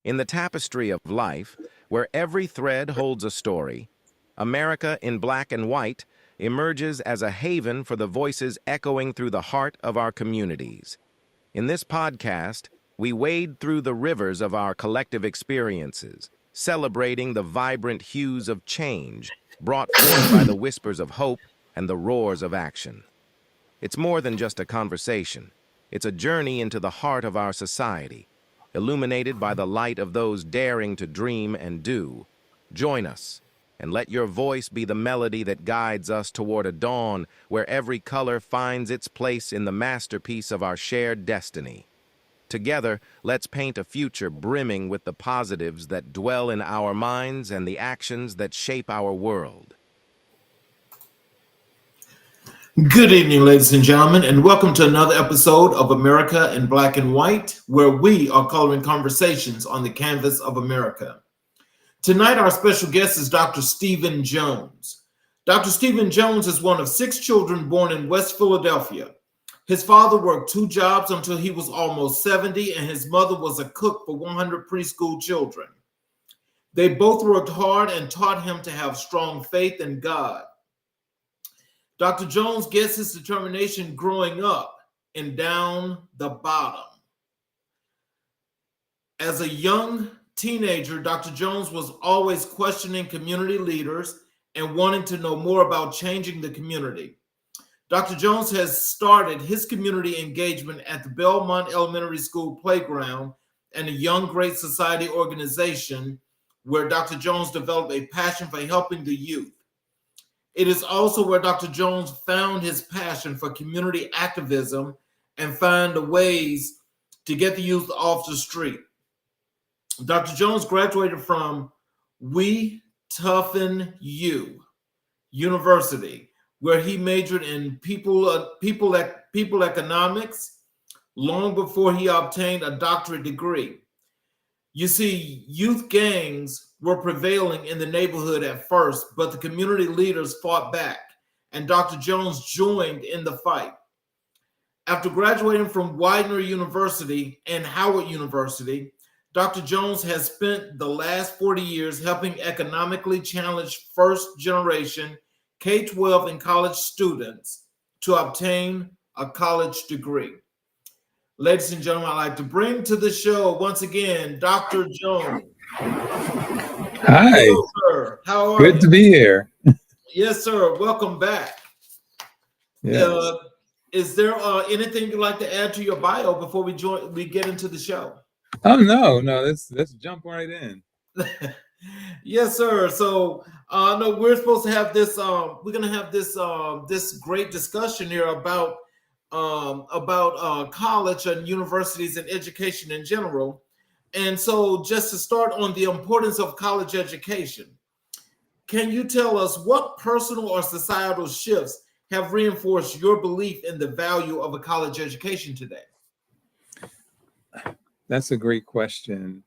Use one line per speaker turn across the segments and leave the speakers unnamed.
In the tapestry of life, where every thread holds a story, America in Black and White emerges as a haven for the voices echoing through the heart of our communities. In this podcast, we wade through the rivers of our collective experiences, celebrating the vibrant hues of change brought forth by the whispers of hope and the roars of action. It's more than just a conversation. It's a journey into the heart of our society, illuminated by the light of those daring to dream and do. Join us, and let your voice be the melody that guides us toward a dawn where every color finds its place in the masterpiece of our shared destiny. Together, let's paint a future brimming with the positives that dwell in our minds and the actions that shape our world.
Good evening, ladies and gentlemen, and welcome to another episode of America in Black and White, where we are coloring conversations on the canvas of America. Tonight, our special guest is Dr. Stephen Jones. Dr. Stephen Jones is one of 6 children born in West Philadelphia. His father worked 2 jobs until he was almost 70, and his mother was a cook for 100 preschool children. They both worked hard and taught him to have strong faith in God. Dr. Jones gets his determination growing up and down the bottom. As a young teenager, Dr. Jones was always questioning community leaders and wanting to know more about changing the community. Dr. Jones has started his community engagement at the Belmont Elementary School playground and a Young Great Society organization where Dr. Jones developed a passion for helping the youth. It is also where Dr. Jones found his passion for community activism and found ways to get the youth off the street. Dr. Jones graduated from We Toughen You University, where he majored in people economics long before he obtained a doctorate degree. You see, youth gangs were prevailing in the neighborhood at first, but the community leaders fought back, and Dr. Jones joined in the fight. After graduating from Widener University and Howard University, Dr. Jones has spent the last 40 years helping economically challenged first-generation K-12 and college students to obtain a college degree. Ladies and gentlemen, I'd like to bring to the show once again, Dr. Jones.
Hi.
Hello, sir. How are you?
Good to be here.
Yes, sir. Welcome back.
Yes.
Is there anything you'd like to add to your bio before we get into the show?
Oh no, let's jump right in.
Yes, sir. So no, we're supposed to have this. We're gonna have this this great discussion here about college and universities and education in general. And so, just to start on the importance of college education, can you tell us what personal or societal shifts have reinforced your belief in the value of a college education today?
That's a great question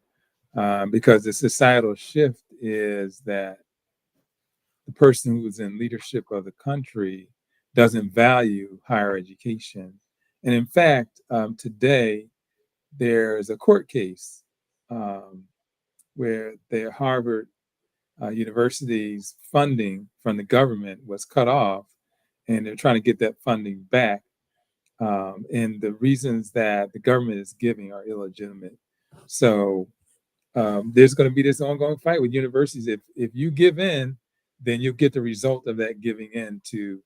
because the societal shift is that the person who's in leadership of the country doesn't value higher education. And in fact, today, there's a court case where the Harvard University's funding from the government was cut off, and they're trying to get that funding back. And the reasons that the government is giving are illegitimate. So there's going to be this ongoing fight with universities. If you give in, then you'll get the result of that giving in to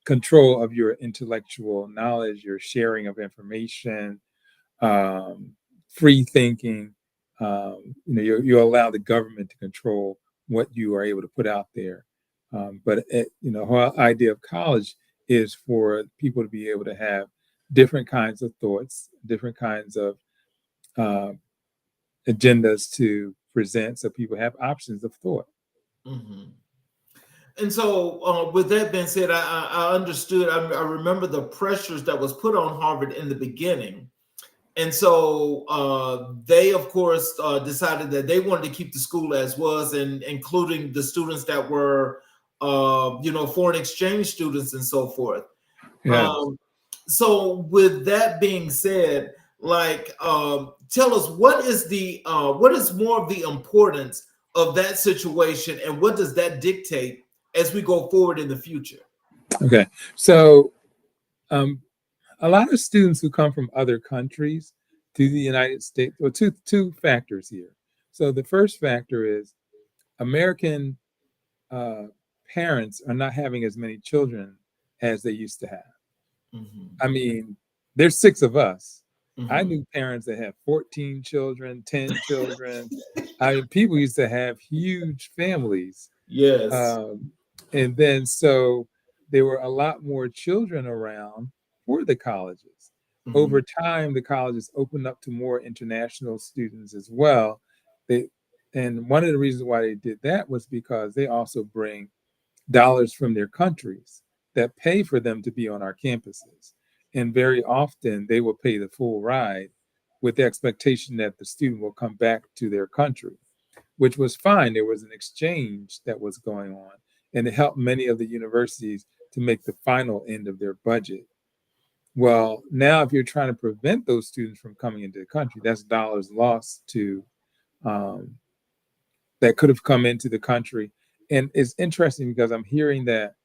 control of your intellectual knowledge, your sharing of information, free thinking. You allow the government to control what you are able to put out there. But the whole idea of college is for people to be able to have different kinds of thoughts, different kinds of agendas to present, so people have options of thought.
Mm-hmm. And so, with that being said, I understood. I remember the pressures that was put on Harvard in the beginning. And so they, of course, decided that they wanted to keep the school as was, and including the students that were, foreign exchange students and so forth.
Yeah.
So with that being said, tell us what is more of the importance of that situation, and what does that dictate as we go forward in the future?
Okay, so um, a lot of students who come from other countries to the United States, well, two factors here. So the first factor is American uh, parents are not having as many children as they used to have.
Hmm.
I mean, there's six of us. I
Hmm.
knew parents that had 14 children, 10 children. I mean, people used to have huge families.
Yes.
Um, and then so there were a lot more children around for the colleges. Over
Hmm.
time, the colleges opened up to more international students as well. They, and one of the reasons why they did that was because they also bring dollars from their countries that pay for them to be on our campuses. And very often they will pay the full ride with the expectation that the student will come back to their country, which was fine. There was an exchange that was going on, and it helped many of the universities to make the final end of their budget. Well, now if you're trying to prevent those students from coming into the country, that's dollars lost to um, that could have come into the country. And it's interesting because I'm hearing that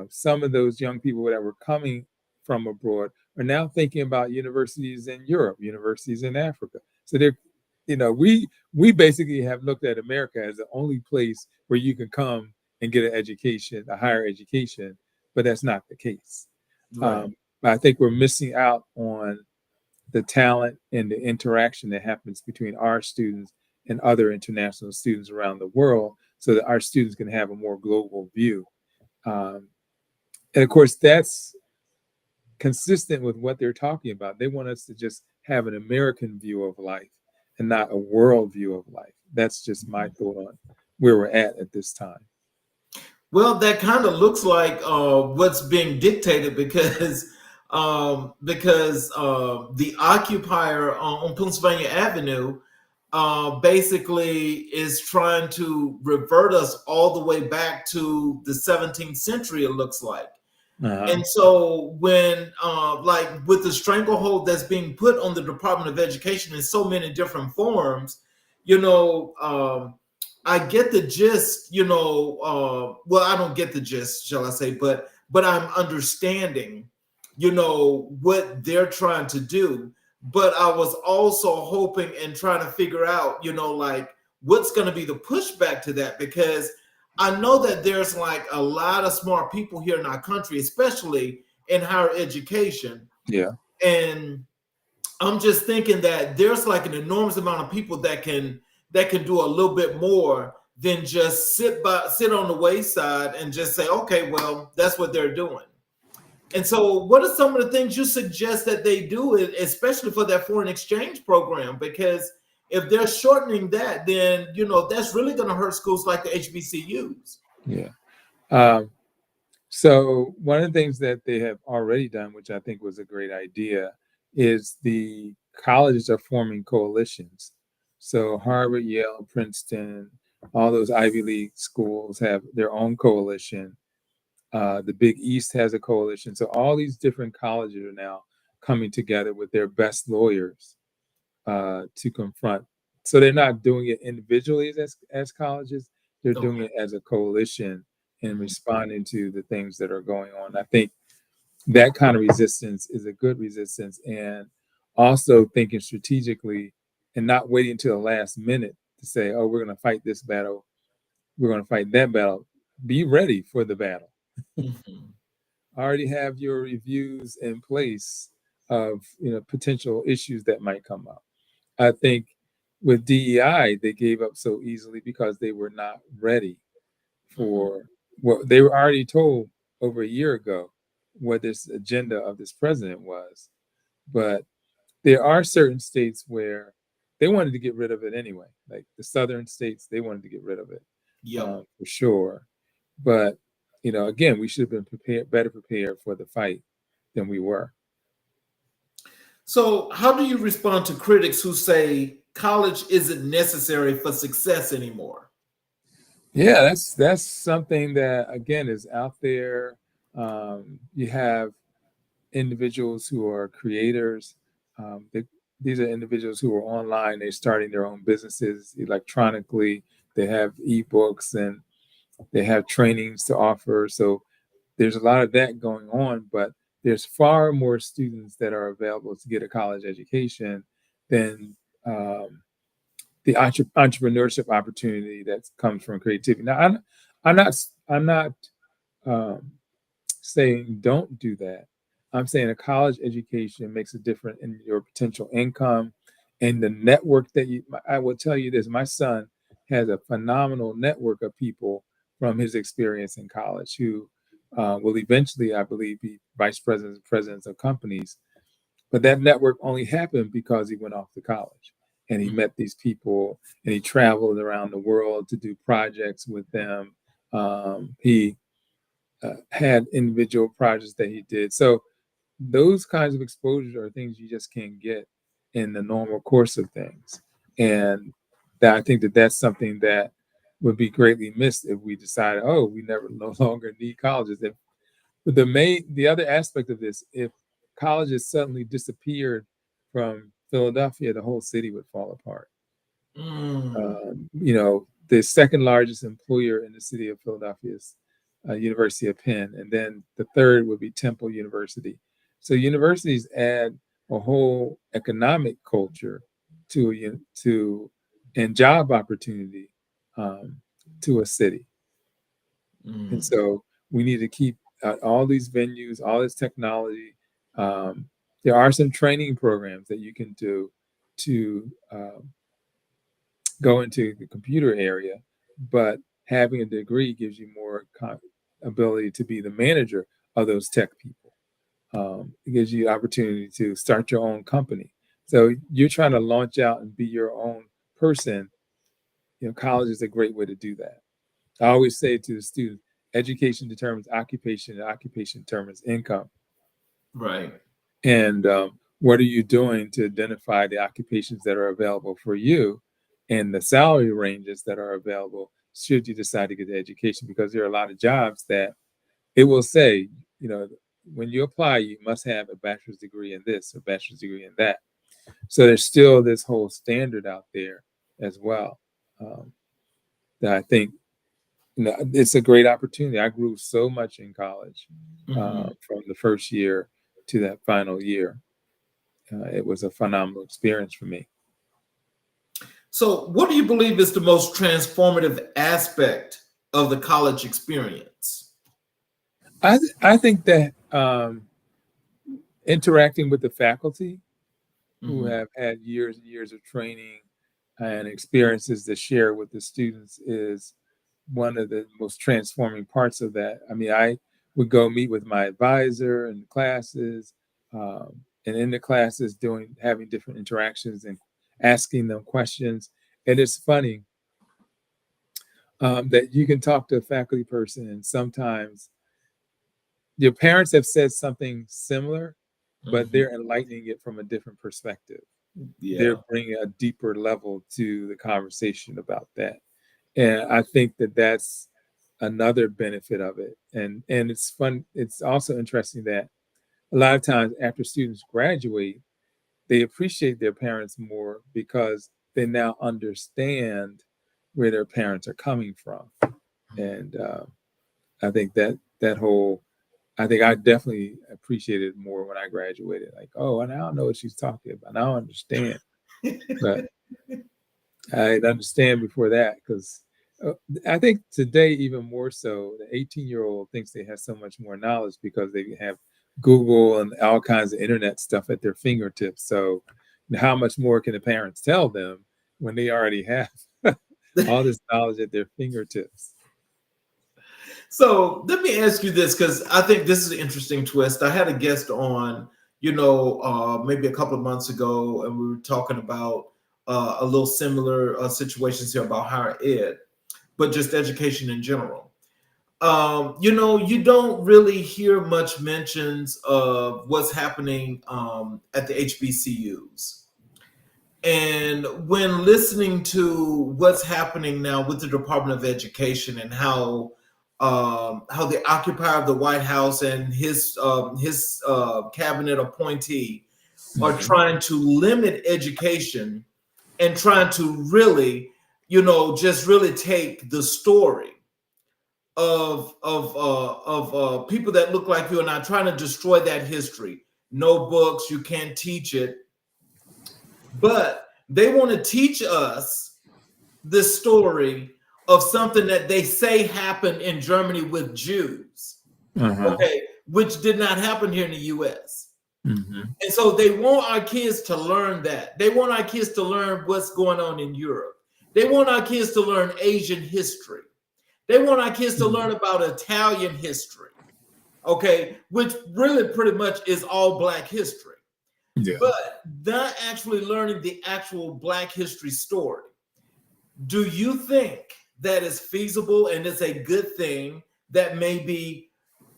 some of those young people that were coming from abroad are now thinking about universities in Europe, universities in Africa. So they're, we basically have looked at America as the only place where you can come and get an education, a higher education, but that's not the case.
Right.
But I think we're missing out on the talent and the interaction that happens between our students and other international students around the world, so that our students can have a more global view. Um, and of course, that's consistent with what they're talking about. They want us to just have an American view of life and not a world view of life. That's just my thought on where we're at this time.
Well, that kind of looks like what's being dictated because the occupier on Pennsylvania Avenue basically is trying to revert us all the way back to the 17th century. It looks like.
Uh-huh.
And so when like with the stranglehold that's being put on the Department of Education in so many different forms, you know, I get the gist, well, I don't get the gist, shall I say, but I'm understanding, what they're trying to do. But I was also hoping and trying to figure out, like what's going to be the pushback to that, because I know that there's like a lot of smart people here in our country, especially in higher education.
Yeah.
And I'm just thinking that there's like an enormous amount of people that can do a little bit more than just sit on the wayside and just say, okay, well, that's what they're doing. And so, what are some of the things you suggest that they do, especially for that foreign exchange program? Because if they're shortening that, then that's really going to hurt schools like the HBCUs.
Yeah. Um, so one of the things that they have already done, which I think was a great idea, is the colleges are forming coalitions. So Harvard, Yale, Princeton, all those Ivy League schools have their own coalition. The Big East has a coalition. So all these different colleges are now coming together with their best lawyers to confront. So they're not doing it individually as colleges, they're doing
Okay.
it as a coalition and
Mhm.
responding to the things that are going on. I think that kind of resistance is a good resistance, and also thinking strategically and not waiting until the last minute to say, oh, we're going to fight this battle, we're going to fight that battle. Be ready for the battle.
Mhm.
Already have your reviews in place of potential issues that might come up. I think with DEI, they gave up so easily because they were not ready
Mhm.
for what they were already told over a year ago what this agenda of this president was. But there are certain states where they wanted to get rid of it anyway. Like the southern states, they wanted to get rid of it
Yep.
for sure. But again, we should have been better prepared for the fight than we were.
So, how do you respond to critics who say college isn't necessary for success anymore?
Yeah, that's something that again is out there. You have individuals who are creators, these are individuals who are online. They're starting their own businesses electronically. They have ebooks and they have trainings to offer. So there's a lot of that going on, but there's far more students that are available to get a college education than the entrepreneurship opportunity that comes from creativity. Now, I'm not um, saying don't do that. I'm saying a college education makes a difference in your potential income and the network that you. I will tell you this: my son has a phenomenal network of people from his experience in college who will eventually, I believe, be vice presidents, presidents of companies. But that network only happened because he went off to college and he met these people and he traveled around the world to do projects with them. He had individual projects that he did. So those kinds of exposures are things you just can't get in the normal course of things. And that I think that that's something that would be greatly missed if we decided, oh, we never no longer need colleges. But the other aspect of this, if colleges suddenly disappeared from Philadelphia, the whole city would fall apart.
Mm.
The second largest employer in the city of Philadelphia is University of Penn, and then the third would be Temple University. So universities add a whole economic culture to and job opportunity to a city. And
Mm.
so we need to keep all these venues, all this technology. There are some training programs that you can do to go into the computer area, but having a degree gives you more ability to be the manager of those tech people. It gives you the opportunity to start your own company. So you're trying to launch out and be your own person. College is a great way to do that. I always say to the students, education determines occupation, and occupation determines income.
Right.
And what are you doing to identify the occupations that are available for you and the salary ranges that are available should you decide to get the education? Because there are a lot of jobs that it will say, when you apply, you must have a bachelor's degree in this or bachelor's degree in that. So there's still this whole standard out there as well that I think it's a great opportunity. I grew so much in college
Mhm.
from the first year to that final year. It was a phenomenal experience for me.
So, what do you believe is the most transformative aspect of the college experience?
I think that interacting with the faculty who
Mhm.
have had years and years of training and experiences to share with the students is one of the most transforming parts of that. I mean, I would go meet with my advisor in classes, and in the classes having different interactions and asking them questions. And it's funny that you can talk to a faculty person, and sometimes your parents have said something similar, but
Mhm.
they're enlightening it from a different perspective. They're
Yeah.
bringing a deeper level to the conversation about that. And I think that that's another benefit of it. And it's fun. It's also interesting that a lot of times after students graduate, they appreciate their parents more because they now understand where their parents are coming from. And I think I think I definitely appreciated it more when I graduated. Like, oh, and now I know what she's talking about. Now I understand. But I didn't understand before that because I think today, even more so, the 18-year-old thinks they have so much more knowledge because they have Google and all kinds of internet stuff at their fingertips. So, how much more can the parents tell them when they already have all this knowledge at their fingertips?
So let me ask you this because I think this is an interesting twist. I had a guest on, maybe a couple of months ago, and we were talking about a little similar situations here about higher ed, but just education in general. You don't really hear much mentions of what's happening at the HBCUs. And when listening to what's happening now with the Department of Education and how the occupier of the White House and his cabinet appointee are trying to limit education and trying to really, just really take the story of people that look like you and I, trying to destroy that history. No books, you can't teach it. But they want to teach us the story of something that they say happened in Germany with Jews, okay, which did not happen here in the US. And so they want our kids to learn that. They want our kids to learn what's going on in Europe. They want our kids to learn Asian history. They want our kids to learn about Italian history, okay, which really pretty much is all Black history. Yeah. But not actually learning the actual Black history story. Do you think that is feasible and it's a good thing that maybe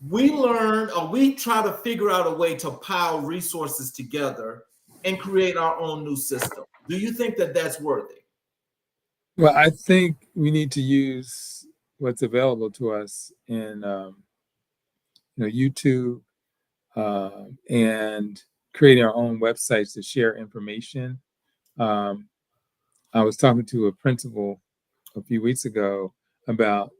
we learn or we try to figure out a way to pile resources together and create our own new system? Do you think that that's worthy?
Well, I think we need to use what's available to us in YouTube and creating our own websites to share information. I was talking to a principal a few weeks ago about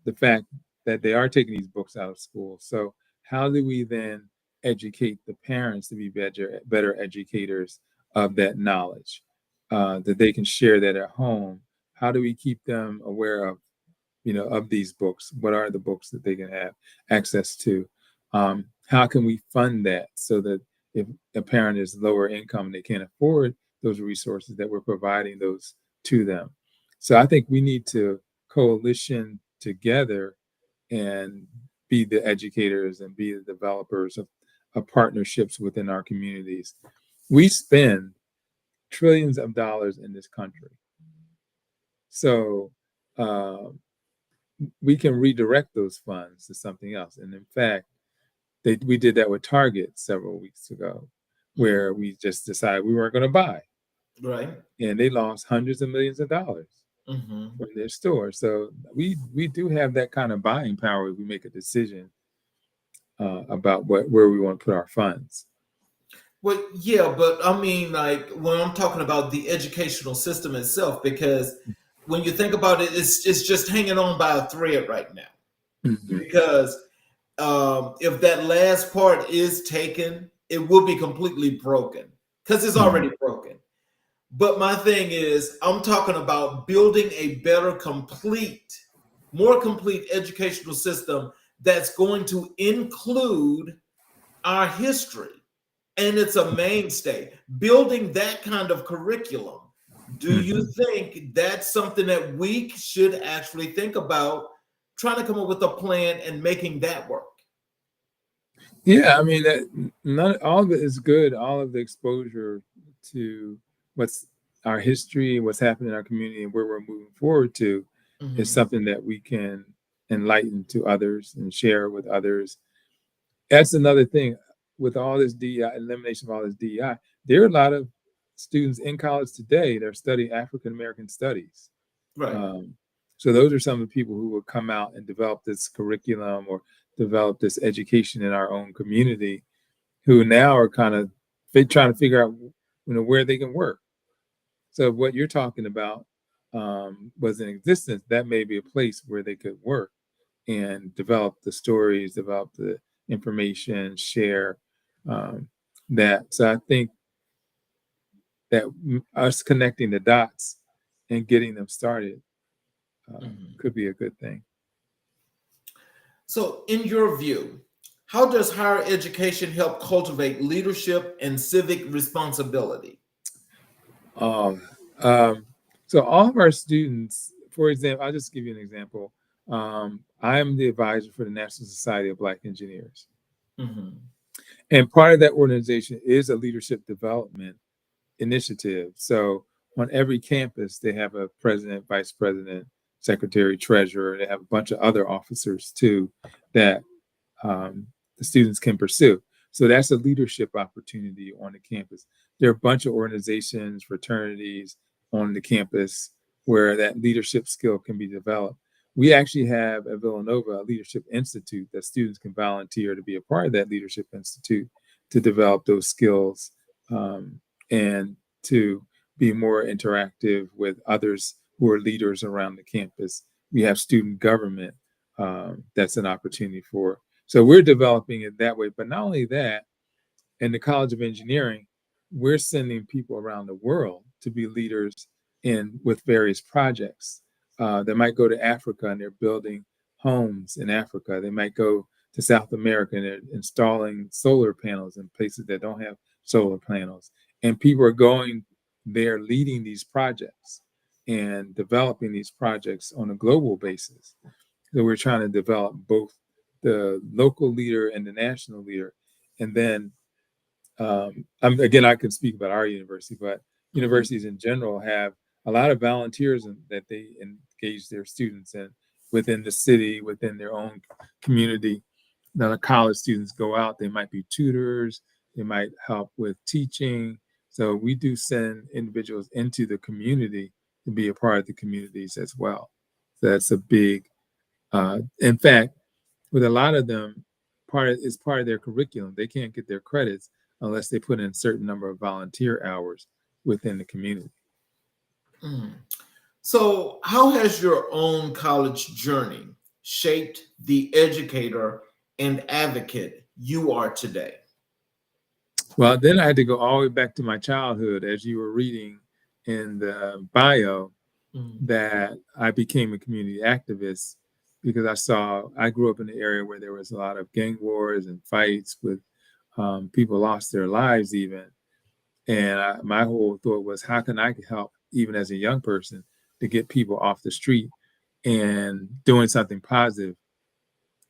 the fact that they are taking these books out of school. So how do we then educate the parents to be better educators of that knowledge, that they can share that at home? How do we keep them aware of, of these books? What are the books that they can have access to? How can we fund that so that if a parent is lower income and they can't afford those resources, that we're providing those to them? So I think we need to coalition together and be the educators and be the developers of partnerships within our communities. We spend trillions of dollars in this country. So we can redirect those funds to something else. And in fact, we did that with Target several weeks ago, where we just decided we weren't going to buy.
Right.
And they lost hundreds of millions of dollars from their store. So we do have that kind of buying power if we make a decision about where we want to put our funds.
Well, yeah, but I mean, like when I'm talking about the educational system itself, because when you think about it, it's just hanging on by a thread right now. Because if that last part is taken, it will be completely broken because it's already broken. But my thing is, I'm talking about building a better, more complete educational system that's going to include our history. And it's a mainstay. Building that kind of curriculum. Do you think that's something that we should actually think about, trying to come up with a plan and making that work?
Yeah, I mean, all of it is good. All of the exposure to what's our history, what's happening in our community, and where we're moving forward to is something that we can enlighten to others and share with others. That's another thing. With all this DEI, elimination of all this DEI, there are a lot of students in college today that are studying African American studies.
Right.
So those are some of the people who will come out and develop this curriculum or develop this education in our own community, who now are kind of trying to figure out, where they can work. So what you're talking about was in existence. That may be a place where they could work and develop the stories, develop the information, share that. So I think that us connecting the dots and getting them started could be a good thing.
So in your view, how does higher education help cultivate leadership and civic responsibility?
So all of our students, for example, I'll just give you an example. I am the advisor for the National Society of Black Engineers. And part of that organization is a leadership development initiative. So on every campus, they have a president, vice president, secretary, treasurer. They have a bunch of other officers too that the students can pursue. So that's a leadership opportunity on the campus. There are a bunch of organizations, fraternities on the campus where that leadership skill can be developed. We actually have at Villanova a leadership institute that students can volunteer to be a part of that leadership institute to develop those skills and to be more interactive with others who are leaders around the campus. We have student government that's an opportunity for. So we're developing it that way. But not only that, in the College of Engineering, we're sending people around the world to be leaders in with various projects. They might go to Africa and they're building homes in Africa. They might go to South America and they're installing solar panels in places that don't have solar panels. And people are going there leading these projects and developing these projects on a global basis. So we're trying to develop both the local leader and the national leader. And then again, I can speak about our university, but universities in general have a lot of volunteers that they engage their students in within the city, within their own community. Now, the college students go out, they might be tutors, they might help with teaching. So we do send individuals into the community to be a part of the communities as well. So that's a big, in fact, with a lot of them, it's part of their curriculum. They can't get their credits unless they put in a certain number of volunteer hours within the community.
So, how has your own college journey shaped the educator and advocate you are today?
Well, then I had to go all the way back to my childhood, as you were reading in the bio, that I became a community activist because I grew up in an area where there was a lot of gang wars and fights with people lost their lives even. And my whole thought was, how can I help, even as a young person, to get people off the street and doing something positive?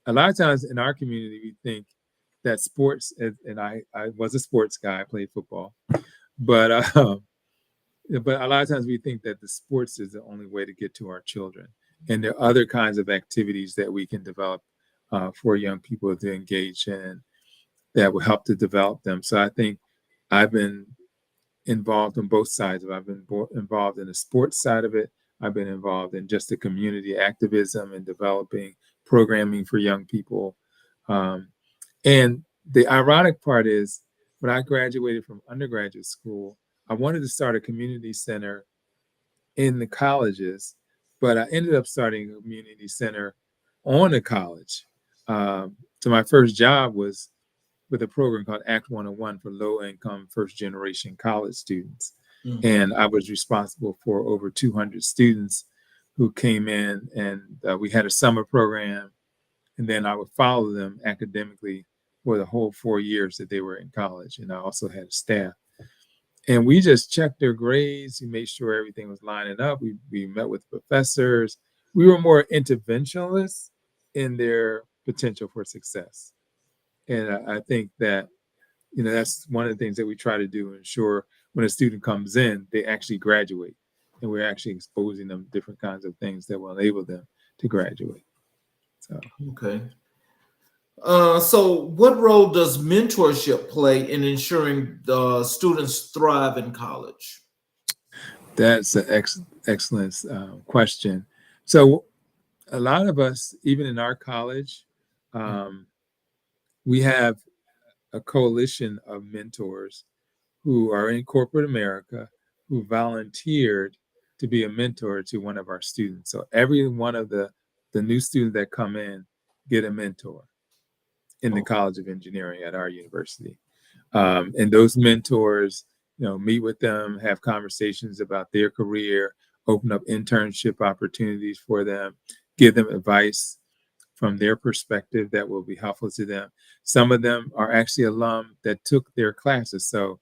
A lot of times in our community, we think that sports, and I was a sports guy, I played football, but a lot of times we think that the sports is the only way to get to our children. And there are other kinds of activities that we can develop for young people to engage in that will help to develop them. So I think I've been involved on both sides of it. I've been involved in the sports side of it. I've been involved in just the community activism and developing programming for young people. And the ironic part is, when I graduated from undergraduate school, I wanted to start a community center in the colleges, but I ended up starting a community center on a college. So my first job was with a program called Act 101 for low-income first-generation college students. And I was responsible for over 200 students who came in, and we had a summer program, and then I would follow them academically for the whole 4 years that they were in college. And I also had a staff. And we just checked their grades. We made sure everything was lining up. We met with professors. We were more interventionalists in their potential for success. And I think that, that's one of the things that we try to do, ensure when a student comes in, they actually graduate. And we're actually exposing them to different kinds of things that will enable them to graduate. So.
Okay. So what role does mentorship play in ensuring the students thrive in college?
That's an excellent question. So a lot of us, even in our college, we have a coalition of mentors who are in corporate America who volunteered to be a mentor to one of our students. So every one of the new students that come in get a mentor in the College of Engineering at our university. And those mentors, meet with them, have conversations about their career, open up internship opportunities for them, give them advice from their perspective that will be helpful to them. Some of them are actually alum that took their classes. So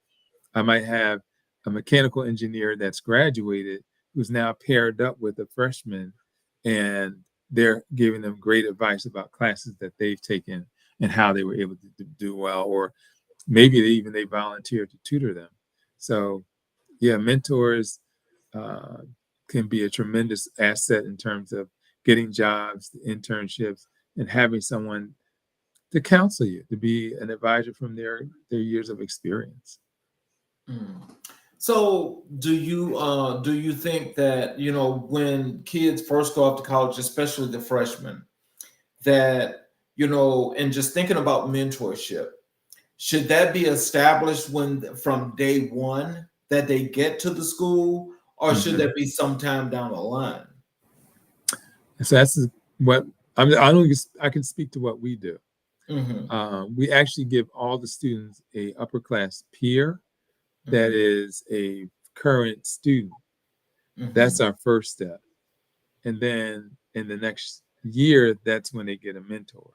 I might have a mechanical engineer that's graduated who's now paired up with a freshman, and they're giving them great advice about classes that they've taken and how they were able to do well, or maybe they volunteer to tutor them. So yeah, mentors can be a tremendous asset in terms of getting jobs, internships, and having someone to counsel you, to be an advisor from their years of experience.
So do you think that, when kids first go off to college, especially the freshmen, that, and just thinking about mentorship, should that be established from day one that they get to the school, or should that be sometime down the line?
So that's what I don't. I can speak to what we do.
Mm-hmm.
We actually give all the students a upper class peer that is a current student. That's our first step. And then in the next year, that's when they get a mentor.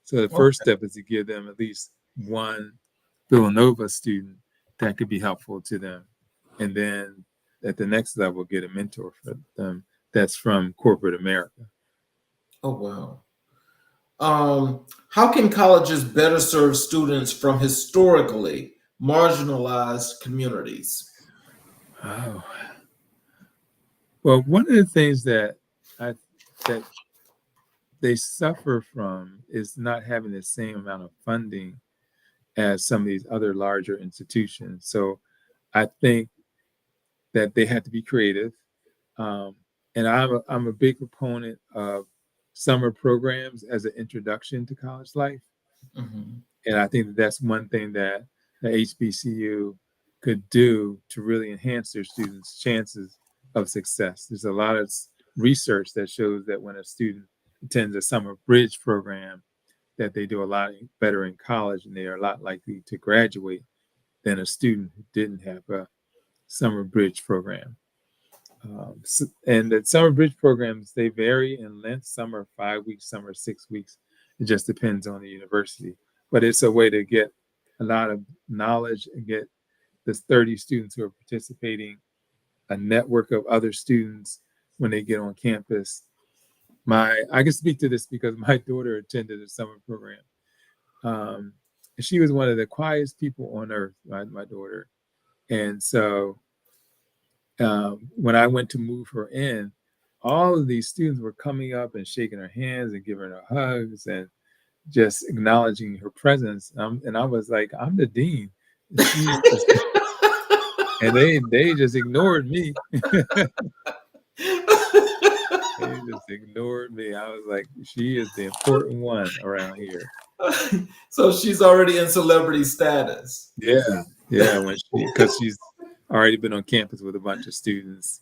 So the first step is to give them at least one Villanova student that could be helpful to them. And then at the next level, get a mentor for them that's from corporate America.
Oh, wow. How can colleges better serve students from historically marginalized communities?
Oh, well, one of the things that they suffer from is not having the same amount of funding as some of these other larger institutions. So I think that they had to be creative. And I'm a big proponent of summer programs as an introduction to college life. And I think that that's one thing that the HBCU could do to really enhance their students' chances of success. There's a lot of research that shows that when a student attends a summer bridge program, that they do a lot better in college and they are a lot likely to graduate than a student who didn't have a summer bridge program. And the summer bridge programs, they vary in length. Some are 5 weeks, some are 6 weeks. It just depends on the university. But it's a way to get a lot of knowledge and get the 30 students who are participating a network of other students when they get on campus. I can speak to this because my daughter attended a summer program. She was one of the quietest people on earth, my daughter. And so when I went to move her in, all of these students were coming up and shaking her hands and giving her hugs and just acknowledging her presence. And I was like, I'm the dean. And they just ignored me. They just ignored me. I was like, she is the important one around here.
So she's already in celebrity status.
Yeah, because she's already been on campus with a bunch of students.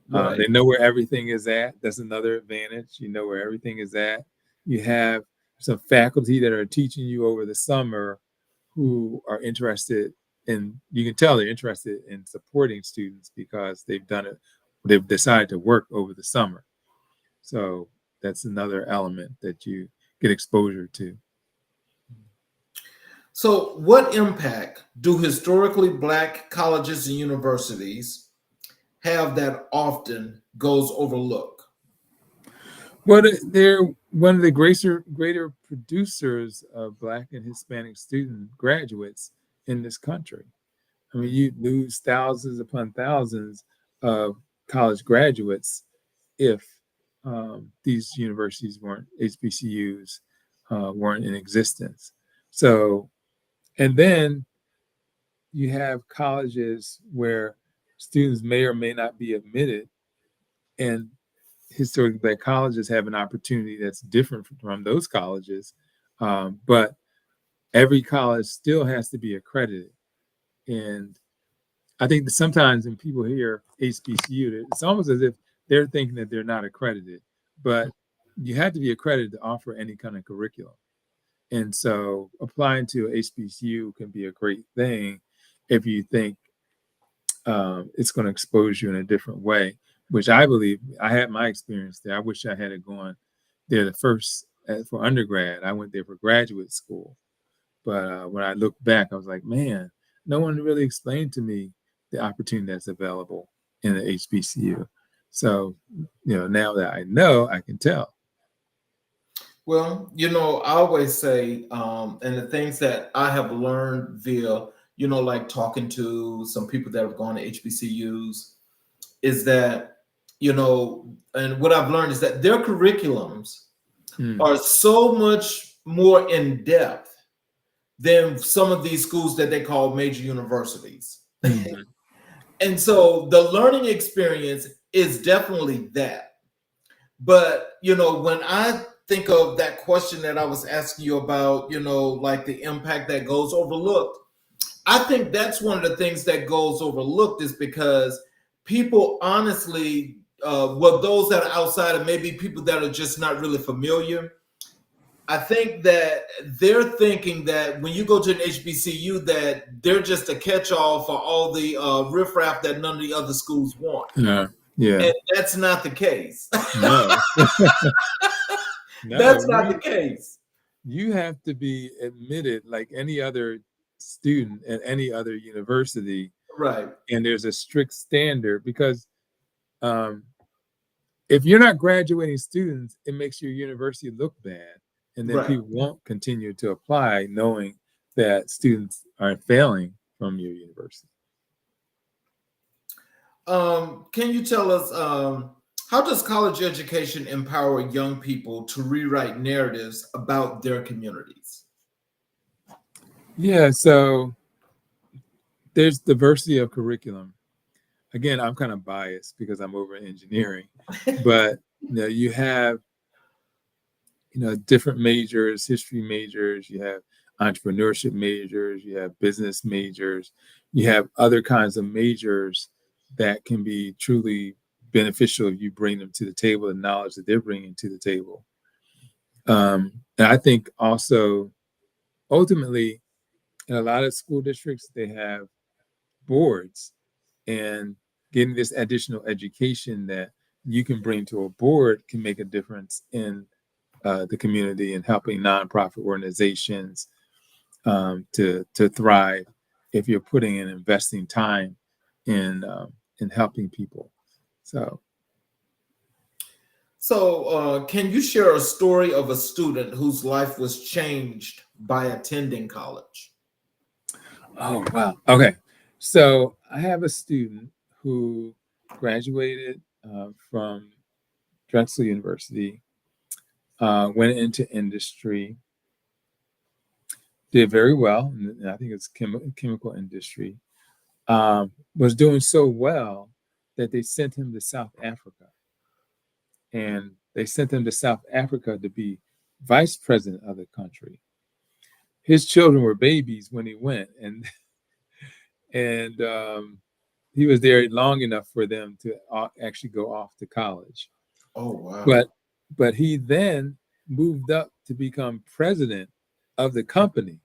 Right.
They know where everything is at. That's another advantage. You know where everything is at. You have some faculty that are teaching you over the summer who are interested in, you can tell they're interested in supporting students because they've done it. They've decided to work over the summer. So that's another element that you get exposure to.
So what impact do historically Black colleges and universities have that often goes overlooked?
Well, they're one of the greater producers of Black and Hispanic student graduates in this country. I mean, you lose thousands upon thousands of college graduates if these universities weren't, HBCUs weren't in existence. So, and then you have colleges where students may or may not be admitted, and historically Black colleges have an opportunity that's different from those colleges, but every college still has to be accredited. And I think that sometimes when people hear HBCU, it's almost as if they're thinking that they're not accredited, but you have to be accredited to offer any kind of curriculum. And so applying to HBCU can be a great thing if you think it's going to expose you in a different way, which I believe. I had my experience there. I wish I had gone there the first for undergrad. I went there for graduate school. But when I look back, I was like, man, no one really explained to me the opportunity that's available in the HBCU. So, now that I know, I can tell.
Well, I always say, and the things that I have learned via, like talking to some people that have gone to HBCUs, is that, and what I've learned is that their curriculums are so much more in depth than some of these schools that they call major universities. And so the learning experience is definitely that. But, when I think of that question that I was asking you about, like the impact that goes overlooked. I think that's one of the things that goes overlooked is because people honestly, well, those that are outside and maybe people that are just not really familiar, I think that they're thinking that when you go to an HBCU, that they're just a catch-all for all the riffraff that none of the other schools want.
Yeah. Yeah.
And that's not the case.
No.
That's not the case.
You have to be admitted like any other student at any other university.
Right.
And there's a strict standard because if you're not graduating students, it makes your university look bad. And then people won't continue to apply knowing that students are failing from your university.
Can you tell us, how does college education empower young people to rewrite narratives about their communities?
Yeah, so there's diversity of curriculum. Again, I'm kind of biased because I'm over in engineering, but you have different majors, history majors, you have entrepreneurship majors, you have business majors, you have other kinds of majors that can be truly beneficial if you bring them to the table, the knowledge that they're bringing to the table. And I think also, ultimately, in a lot of school districts, they have boards, and getting this additional education that you can bring to a board can make a difference in the community and helping nonprofit organizations to thrive if you're putting and investing time in helping people.
So can you share a story of a student whose life was changed by attending college?
Oh, wow. Okay. So I have a student who graduated from Drexel University, went into industry, did very well, and I think it's chemical industry, was doing so well that they sent him to South Africa. And they sent him to South Africa to be vice president of the country. His children were babies when he went, and he was there long enough for them to actually go off to college.
Oh, wow.
But he then moved up to become president of the company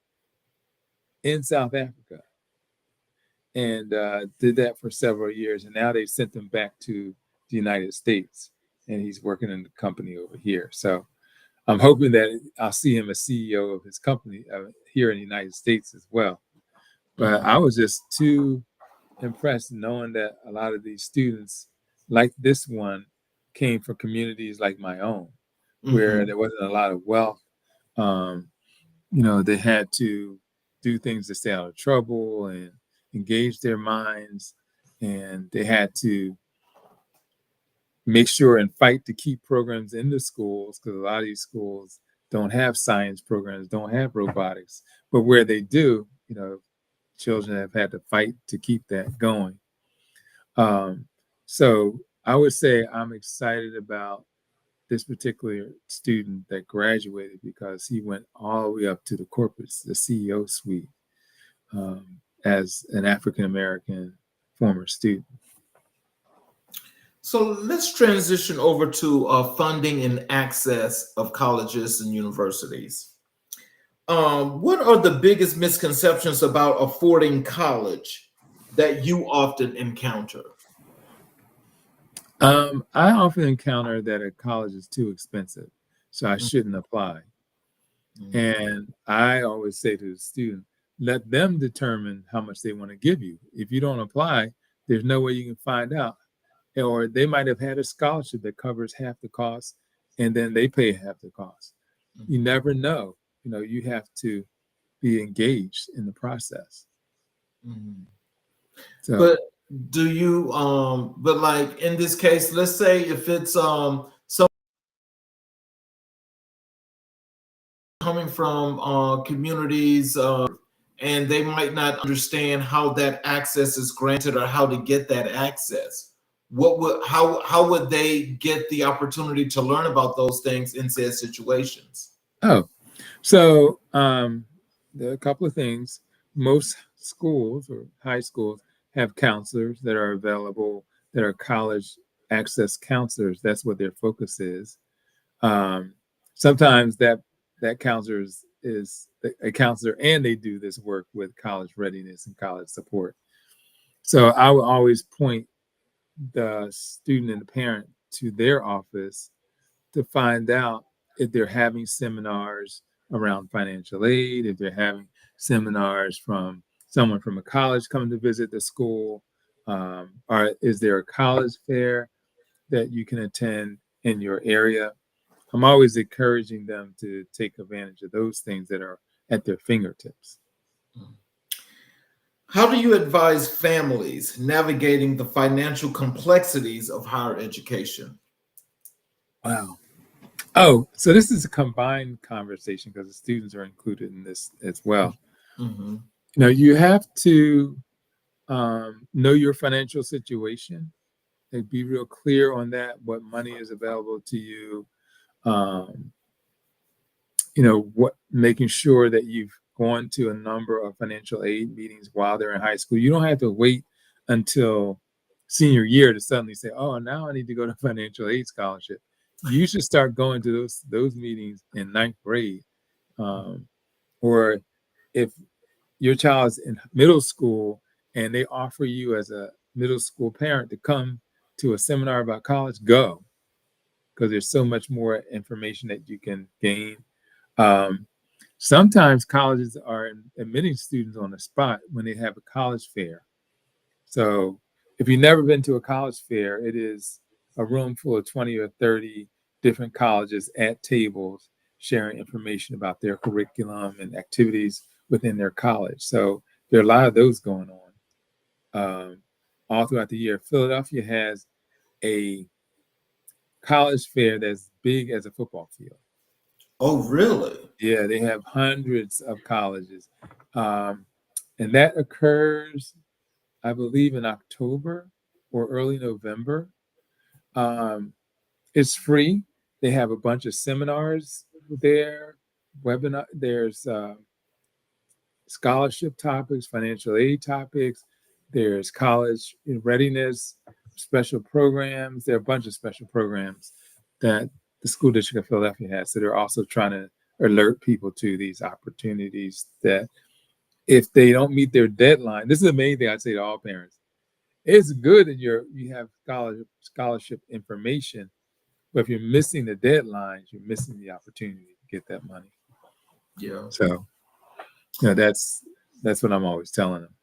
in South Africa, and did that for several years. And now they sent him back to the United States, and he's working in the company over here. So I'm hoping that I'll see him as CEO of his company here in the United States as well. But I was just too impressed knowing that a lot of these students, like this one, came from communities like my own, where there wasn't a lot of wealth. They had to do things to stay out of trouble and engage their minds, and they had to make sure and fight to keep programs in the schools, because a lot of these schools don't have science programs, don't have robotics, but where they do, children have had to fight to keep that going. So I would say I'm excited about this particular student that graduated because he went all the way up to the CEO suite as an African-American former student.
So let's transition over to funding and access of colleges and universities. What are the biggest misconceptions about affording college that you often encounter?
I often encounter that a college is too expensive, so I shouldn't apply. And I always say to the student, let them determine how much they want to give you. If you don't apply, there's no way you can find out. Or they might have had a scholarship that covers half the cost, and then they pay half the cost. You never know. You have to be engaged in the process. So,
but do you, but like in this case, let's say if it's some coming from communities and they might not understand how that access is granted or how to get that access. how would they get the opportunity to learn about those things in said situations?
Oh, so there are a couple of things. Most schools or high schools have counselors that are available, that are college access counselors. That's what their focus is. Um, Sometimes that counselor is a counselor, and they do this work with college readiness and college support. So I will always point the student and the parent to their office to find out if they're having seminars around financial aid, if they're having seminars from someone from a college coming to visit the school, or is there a college fair that you can attend in your area? I'm always encouraging them to take advantage of those things that are at their fingertips.
How do you advise families navigating the financial complexities of higher education?
Wow. Oh, so this is a combined conversation because the students are included in this as well.
Mm-hmm.
You have to know your financial situation and be real clear on that, what money is available to you. Um, making sure that you've gone to a number of financial aid meetings while they're in high school. You don't have to wait until senior year to suddenly say, oh, now I need to go to financial aid scholarship. You should start going to those meetings in ninth grade. Or if your child's in middle school and they offer you as a middle school parent to come to a seminar about college, go, because there's so much more information that you can gain. Sometimes colleges are admitting students on the spot when they have a college fair. So if you've never been to a college fair, it is a room full of 20 or 30 different colleges at tables sharing information about their curriculum and activities within their college. So there are a lot of those going on all throughout the year. Philadelphia has a college fair that's big as a football field.
Oh, really?
Yeah, they have hundreds of colleges. And that occurs, I believe, in October or early November. It's free. They have a bunch of seminars there, webinar. There's scholarship topics, financial aid topics. There's college readiness, special programs. There are a bunch of special programs that the School District of Philadelphia has. So they're also trying to alert people to these opportunities that if they don't meet their deadline, this is the main thing I say to all parents. It's good that you have scholarship information, but if you're missing the deadlines, you're missing the opportunity to get that money.
Yeah.
So that's what I'm always telling them.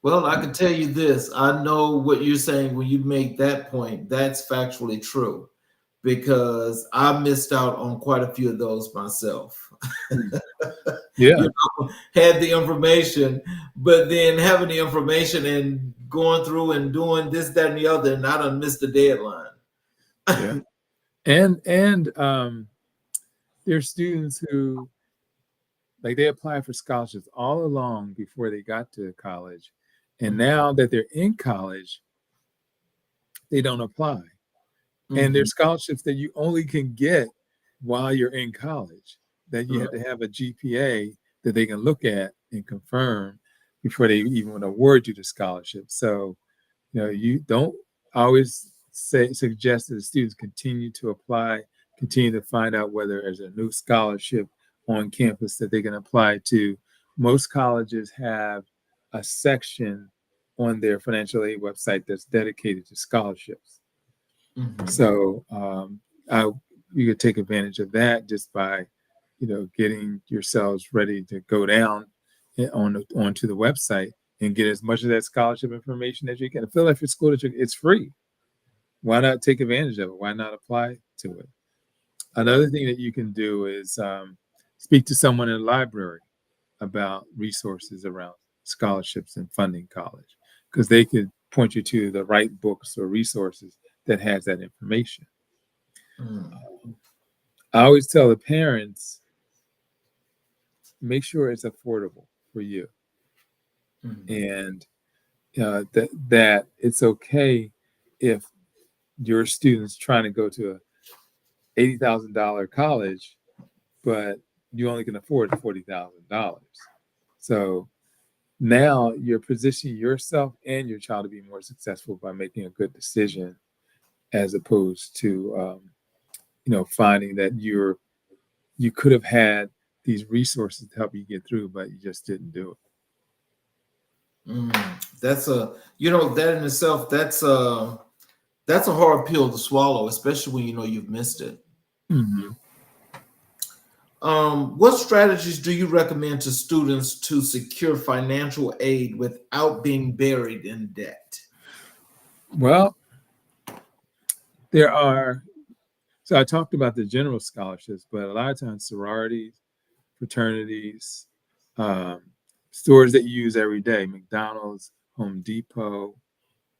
Well, I can tell you this. I know what you're saying when you make that point. That's factually true because I missed out on quite a few of those myself.
Yeah.
Had the information, but then having the information and going through and doing this, that, and the other, and I done missed the deadline.
Yeah. And there's students who they apply for scholarships all along before they got to college. And now that they're in college, they don't apply. Mm-hmm. And there's scholarships that you only can get while you're in college, that you have to have a GPA that they can look at and confirm before they even award you the scholarship. So, you don't always suggest that the students continue to apply, continue to find out whether there's a new scholarship on campus that they can apply to. Most colleges have a section on their financial aid website that's dedicated to scholarships. Mm-hmm. So you could take advantage of that just by, getting yourselves ready to go down onto the website and get as much of that scholarship information as you can. Philadelphia School District, it's free. Why not take advantage of it? Why not apply to it? Another thing that you can do is speak to someone in the library about resources around scholarships and funding college, because they could point you to the right books or resources that has that information. I always tell the parents, make sure it's affordable for you. And that it's okay if your students trying to go to a $80,000 college, but you only can afford $40,000. So now you're positioning yourself and your child to be more successful by making a good decision, as opposed to finding that you could have had these resources to help you get through, but you just didn't do
That's that in itself, that's a hard pill to swallow, especially when you know you've missed it.
it. Mm-hmm.
What strategies do you recommend to students to secure financial aid without being buried in debt?
Well, there are. So I talked about the general scholarships, but a lot of times sororities, fraternities, um, stores that you use every day, McDonald's, Home Depot,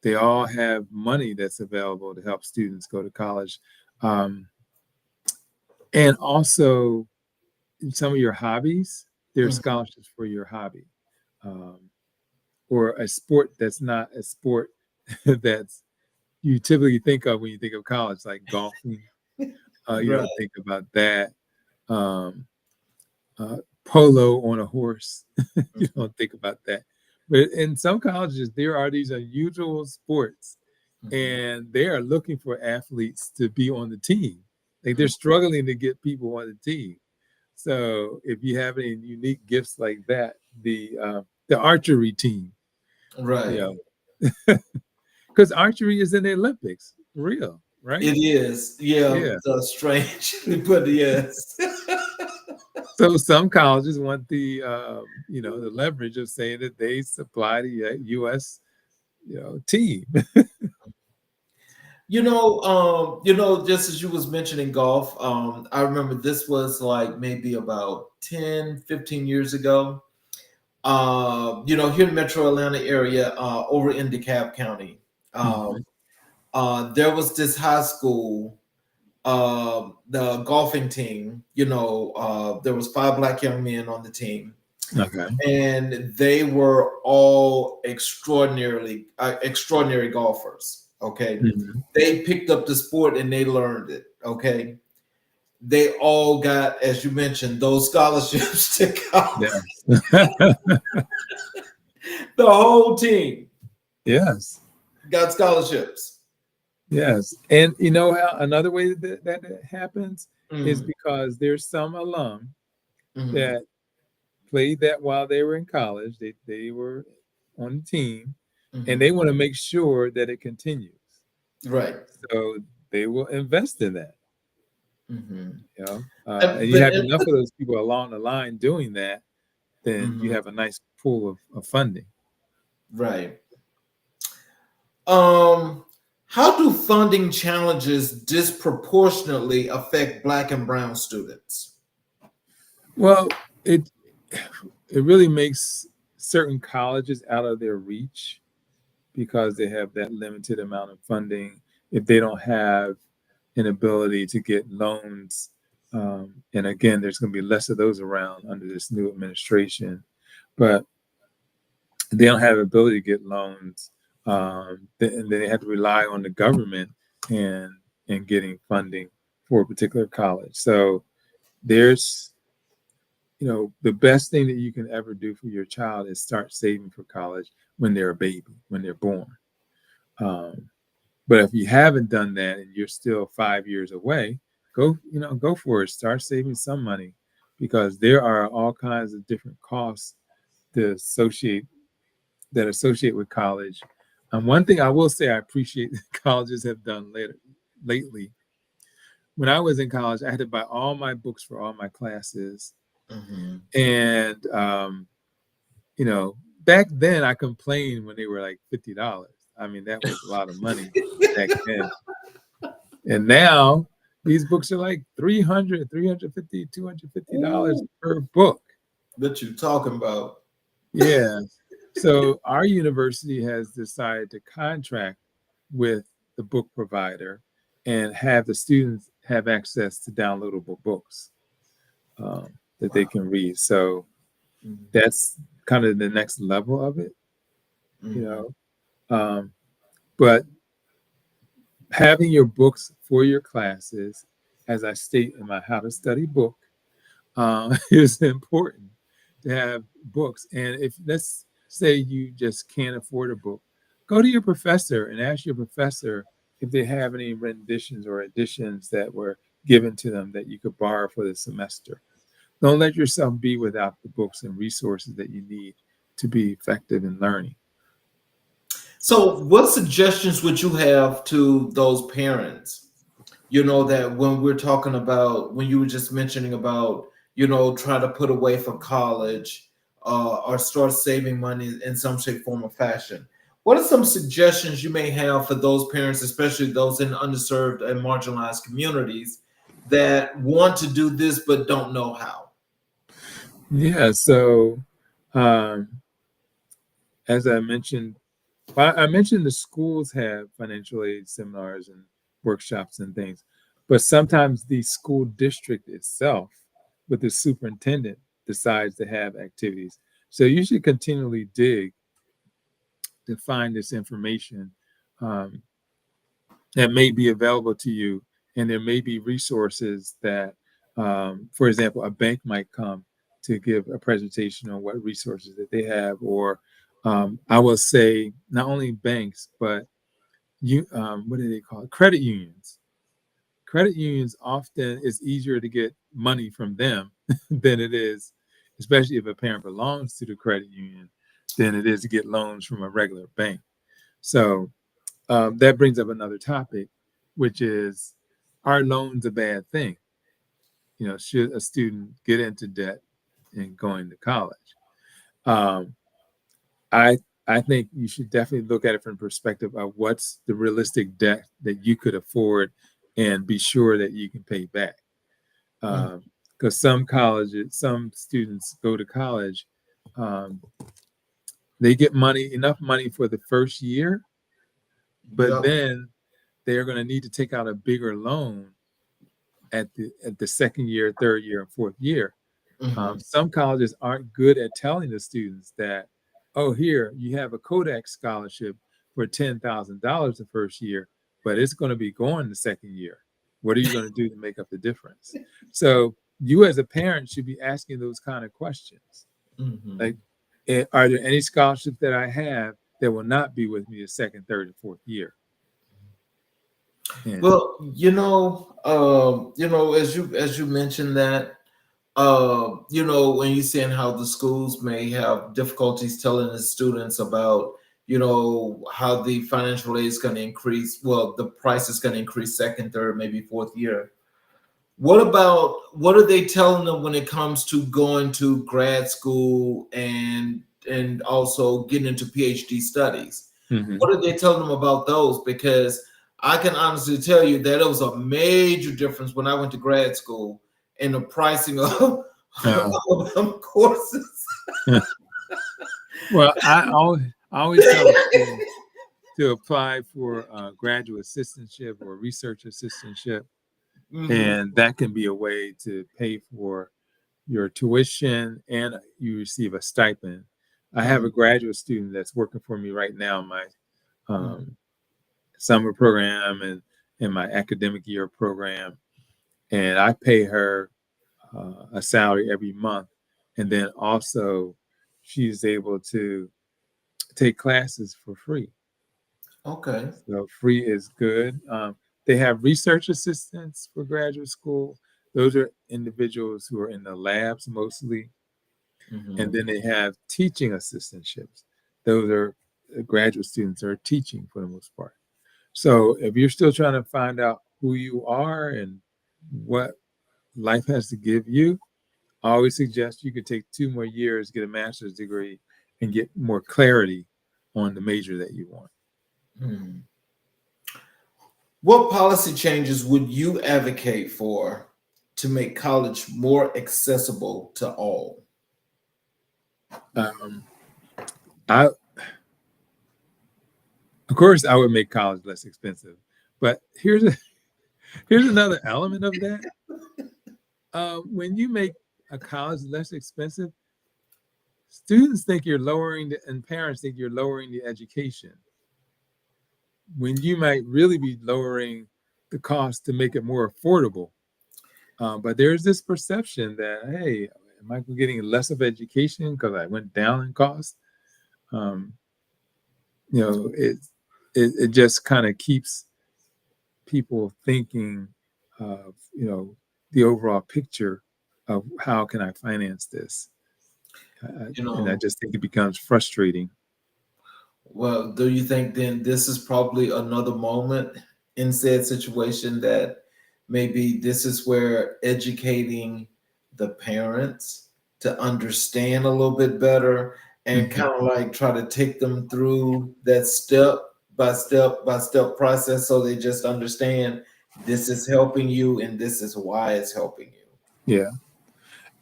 they all have money that's available to help students go to college. And also some of your hobbies, there are scholarships for your hobby, or a sport that's not a sport that's you typically think of when you think of college, like golfing. You
Right.
don't think about that. Um, Polo on a horse, you don't think about that. But in some colleges, there are these unusual sports, and they are looking for athletes to be on the team. Like they're struggling to get people on the team. So if you have any unique gifts like that, the archery team,
Right.
you know, because archery is in the Olympics, for real, right?
It is. Yeah. Strange, but yes.
So some colleges want the the leverage of saying that they supply the U.S. team.
Just as you was mentioning golf, I remember this was like maybe about 10, 15 years ago. Here in Metro Atlanta area, over in DeKalb County, there was this high school, the golfing team. There was 5 Black young men on the team,
Okay.
and they were all extraordinary golfers. Okay, they picked up the sport and they learned it. Okay, they all got, as you mentioned, those scholarships to college.
Yes.
The whole team
Yes.
got scholarships.
Yes. And you know how another way that happens is
Mm,
because there's some alum
mhm,
that played that while they were in college. They were on the team, and
mhm.
they want to make sure that it continues.
Right.
So they will invest in that.
Mhm.
And you
But
have enough of those people along the line doing that, then you
mhm,
have a nice pool of funding.
right. Um, how do funding challenges disproportionately affect Black and Brown students?
Well, it really makes certain colleges out of their reach because they have that limited amount of funding. If they don't have an ability to get loans, and again, there's going to be less of those around under this new administration, but they don't have ability to get loans, then they have to rely on the government and getting funding for a particular college. So there's, the best thing that you can ever do for your child is start saving for college when they're a baby, when they're born. But if you haven't done that and you're still 5 years away, go for it. Start saving some money, because there are all kinds of different costs to associate with college. One thing I will say I appreciate that colleges have done lately. When I was in college, I had to buy all my books for all my classes.
Mhm.
And, back then I complained when they were like $50. I mean, that was a lot of money back then. And now these books are like $300, $350, $250 per book.
That you talking about?
Yeah. So our university has decided to contract with the book provider and have the students have access to downloadable books that they can read. So
Mhm.
that's kind of the next level of it,
Mhm.
But having your books for your classes, as I state in my How to Study book, is important to have books. And if, let's say, you just can't afford a book, go to your professor and ask your professor if they have any renditions or editions that were given to them that you could borrow for the semester. Don't let yourself be without the books and resources that you need to be effective in learning.
So, what suggestions would you have to those parents? That when we're talking about, when you were just mentioning about, try to put away for college, or start saving money in some shape, form, or fashion. What are some suggestions you may have for those parents, especially those in underserved and marginalized communities, that want to do this but don't know how?
Yeah, so um, as I mentioned, I mentioned the schools have financial aid seminars and workshops and things, but sometimes the school district itself, with the superintendent, decides to have activities. So you should continually dig to find this information um, that may be available to you. And there may be resources that, for example, a bank might come to give a presentation on what resources that they have, or I will say not only banks, but what do they call it? Credit unions. Credit unions often is easier to get money from them than it is, especially if a parent belongs to the credit union, than it is to get loans from a regular bank. So that brings up another topic, which is, are loans a bad thing? Should a student get into debt in going to college? Um, I I think you should definitely look at it from the perspective of what's the realistic debt that you could afford and be sure that you can pay back.
Mm.
Because some students go to college, um, they get enough money for the first year, but
Yep.
then they're going to need to take out a bigger loan at the second year, third year, and fourth year.
Mhm.
Some colleges aren't good at telling the students that, oh, here you have a Kodak scholarship for $10,000 the first year, but it's going to be gone the second year. What are you going to do to make up the difference? So you as a parent should be asking those kind of questions. Like,
Mhm.
are there any scholarships that I have that will not be with me the second, third, and fourth year? And
Well, as you mentioned that, when you're saying how the schools may have difficulties telling the students about, how the financial aid is going to increase, well, the price is going to increase second, third, maybe fourth year. What are they telling them when it comes to going to grad school and also getting into PhD studies?
Mhm.
What are they telling them about those? Because I can honestly tell you that it was a major difference when I went to grad school in the pricing of,
Uh,
of them courses.
well, I always tell a student to apply for a graduate assistantship or research assistantship,
Mhm.
and that can be a way to pay for your tuition and you receive a stipend. I have a
Mhm.
graduate student that's working for me right now in my
Mhm.
um, summer program and in my academic year program, and I pay her a salary every month, and then also she's able to take classes for free.
Okay.
So free is good. They have research assistants for graduate school. Those are individuals who are in the labs mostly. And
Mhm.
then they have teaching assistantships. Those are graduate students who are teaching for the most part. So if you're still trying to find out who you are and what life has to give you, I always suggest you could take 2 more years, get a master's degree, and get more clarity on the major that you want.
Mhm. What policy changes would you advocate for to make college more accessible to all?
Um, I Of course, I would make college less expensive, but here's another element of that. When you make a college less expensive, students think you're lowering and parents think you're lowering the education. when you might really be lowering the cost to make it more affordable. But there's this perception that, hey, am I getting less of education because I went down in cost? Um, it just kind of keeps people thinking of, the overall picture of how can I finance this?
You
And I
know,
just think it becomes frustrating.
well, do you think then this is probably another moment in said situation that maybe this is where educating the parents to understand a little bit better and
Mhm.
kind of like try to take them through that step by step process so they just understand this is helping you and this is why it's helping you.
Yeah.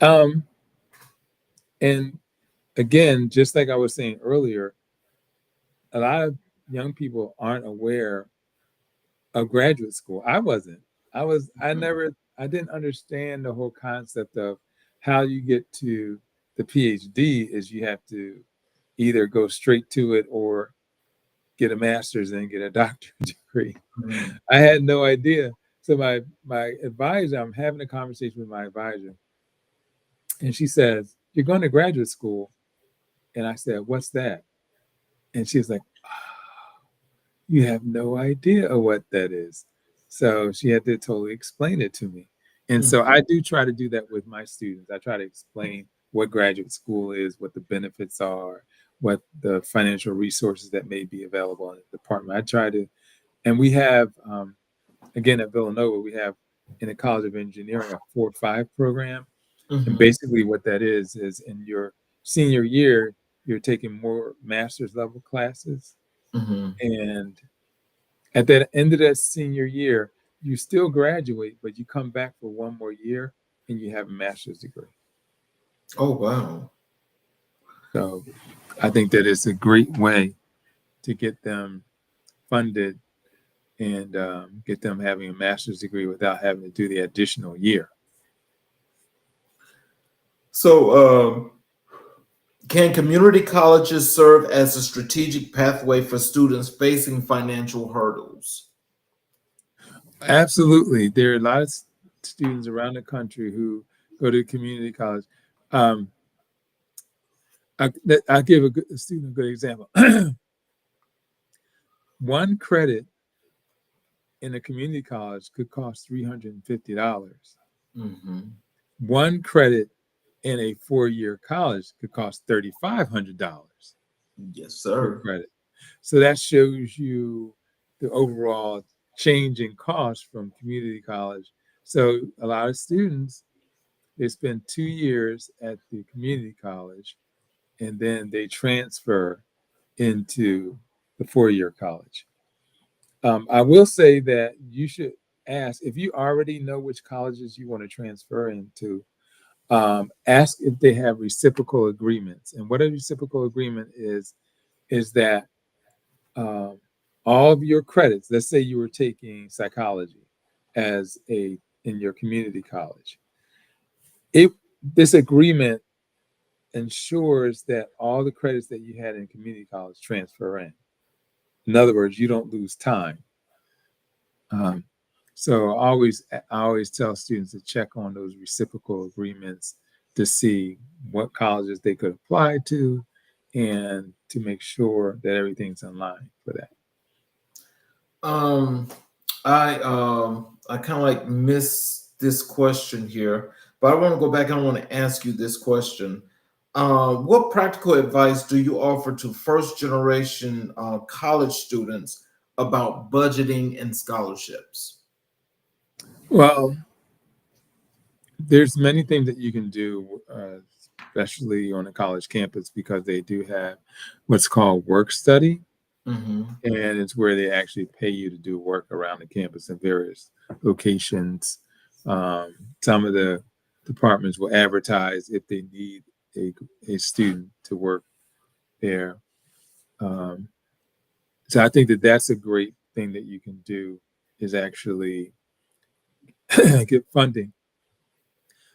Um, and again, just like I was saying earlier, a lot of young people aren't aware of graduate school. I wasn't. I didn't understand the whole concept of how you get to the PhD is you have to either go straight to it or get a master's and get a doctorate degree.
Mhm.
I had no idea. So my advisor, I'm having a conversation with my advisor, and she says, "You're going to graduate school." And I said, "What's that?" And she was like, "You have no idea of what that is." So she had to totally explain it to me. And so
Mhm.
I do try to do that with my students. I try to explain what graduate school is, what the benefits are, what the financial resources that may be available in the department. I try to, and we have, again, at Villanova, we have in the College of Engineering a 4-5 program. And
Mhm.
basically what that is in your senior year, you're taking more master's level classes.
Mhm.
And at the end of that senior year, you still graduate, but you come back for one more year and you have a master's degree.
Oh wow.
So I think that it's a great way to get them funded and get them having a master's degree without having to do the additional year.
So, can community colleges serve as a strategic pathway for students facing financial hurdles?
Absolutely. There are a lot of students around the country who go to community college. Um, I'll give a student a good example. One credit in a community college could cost $350.
Hmm.
One credit in a 4-year college could cost $3,500
Yes,
per
sir.
credit. So that shows you the overall change in cost from community college. So a lot of students, they spend 2 years at the community college and then they transfer into the 4-year college. I will say that you should ask if you already know which colleges you want to transfer into. Ask if they have reciprocal agreements. And what a reciprocal agreement is that um, all of your credits. Let's say you were taking psychology as a in your community college. It this agreement ensures that all the credits that you had in community college transfer in. In other words, you don't lose time. Um, so I always tell students to check on those reciprocal agreements to see what colleges they could apply to and to make sure that everything's in line for that.
Um, I kind of like miss this question here, but I want to go back and I want to ask you this question. What practical advice do you offer to first generation college students about budgeting and scholarships?
Well, there's many things that you can do, especially on a college campus, because they do have what's called work study,
Mm-hmm.
and it's where they actually pay you to do work around the campus in various locations. Um, some of the departments will advertise if they need a, a student to work there. Um, so I think that that's a great thing that you can do is actually get funding.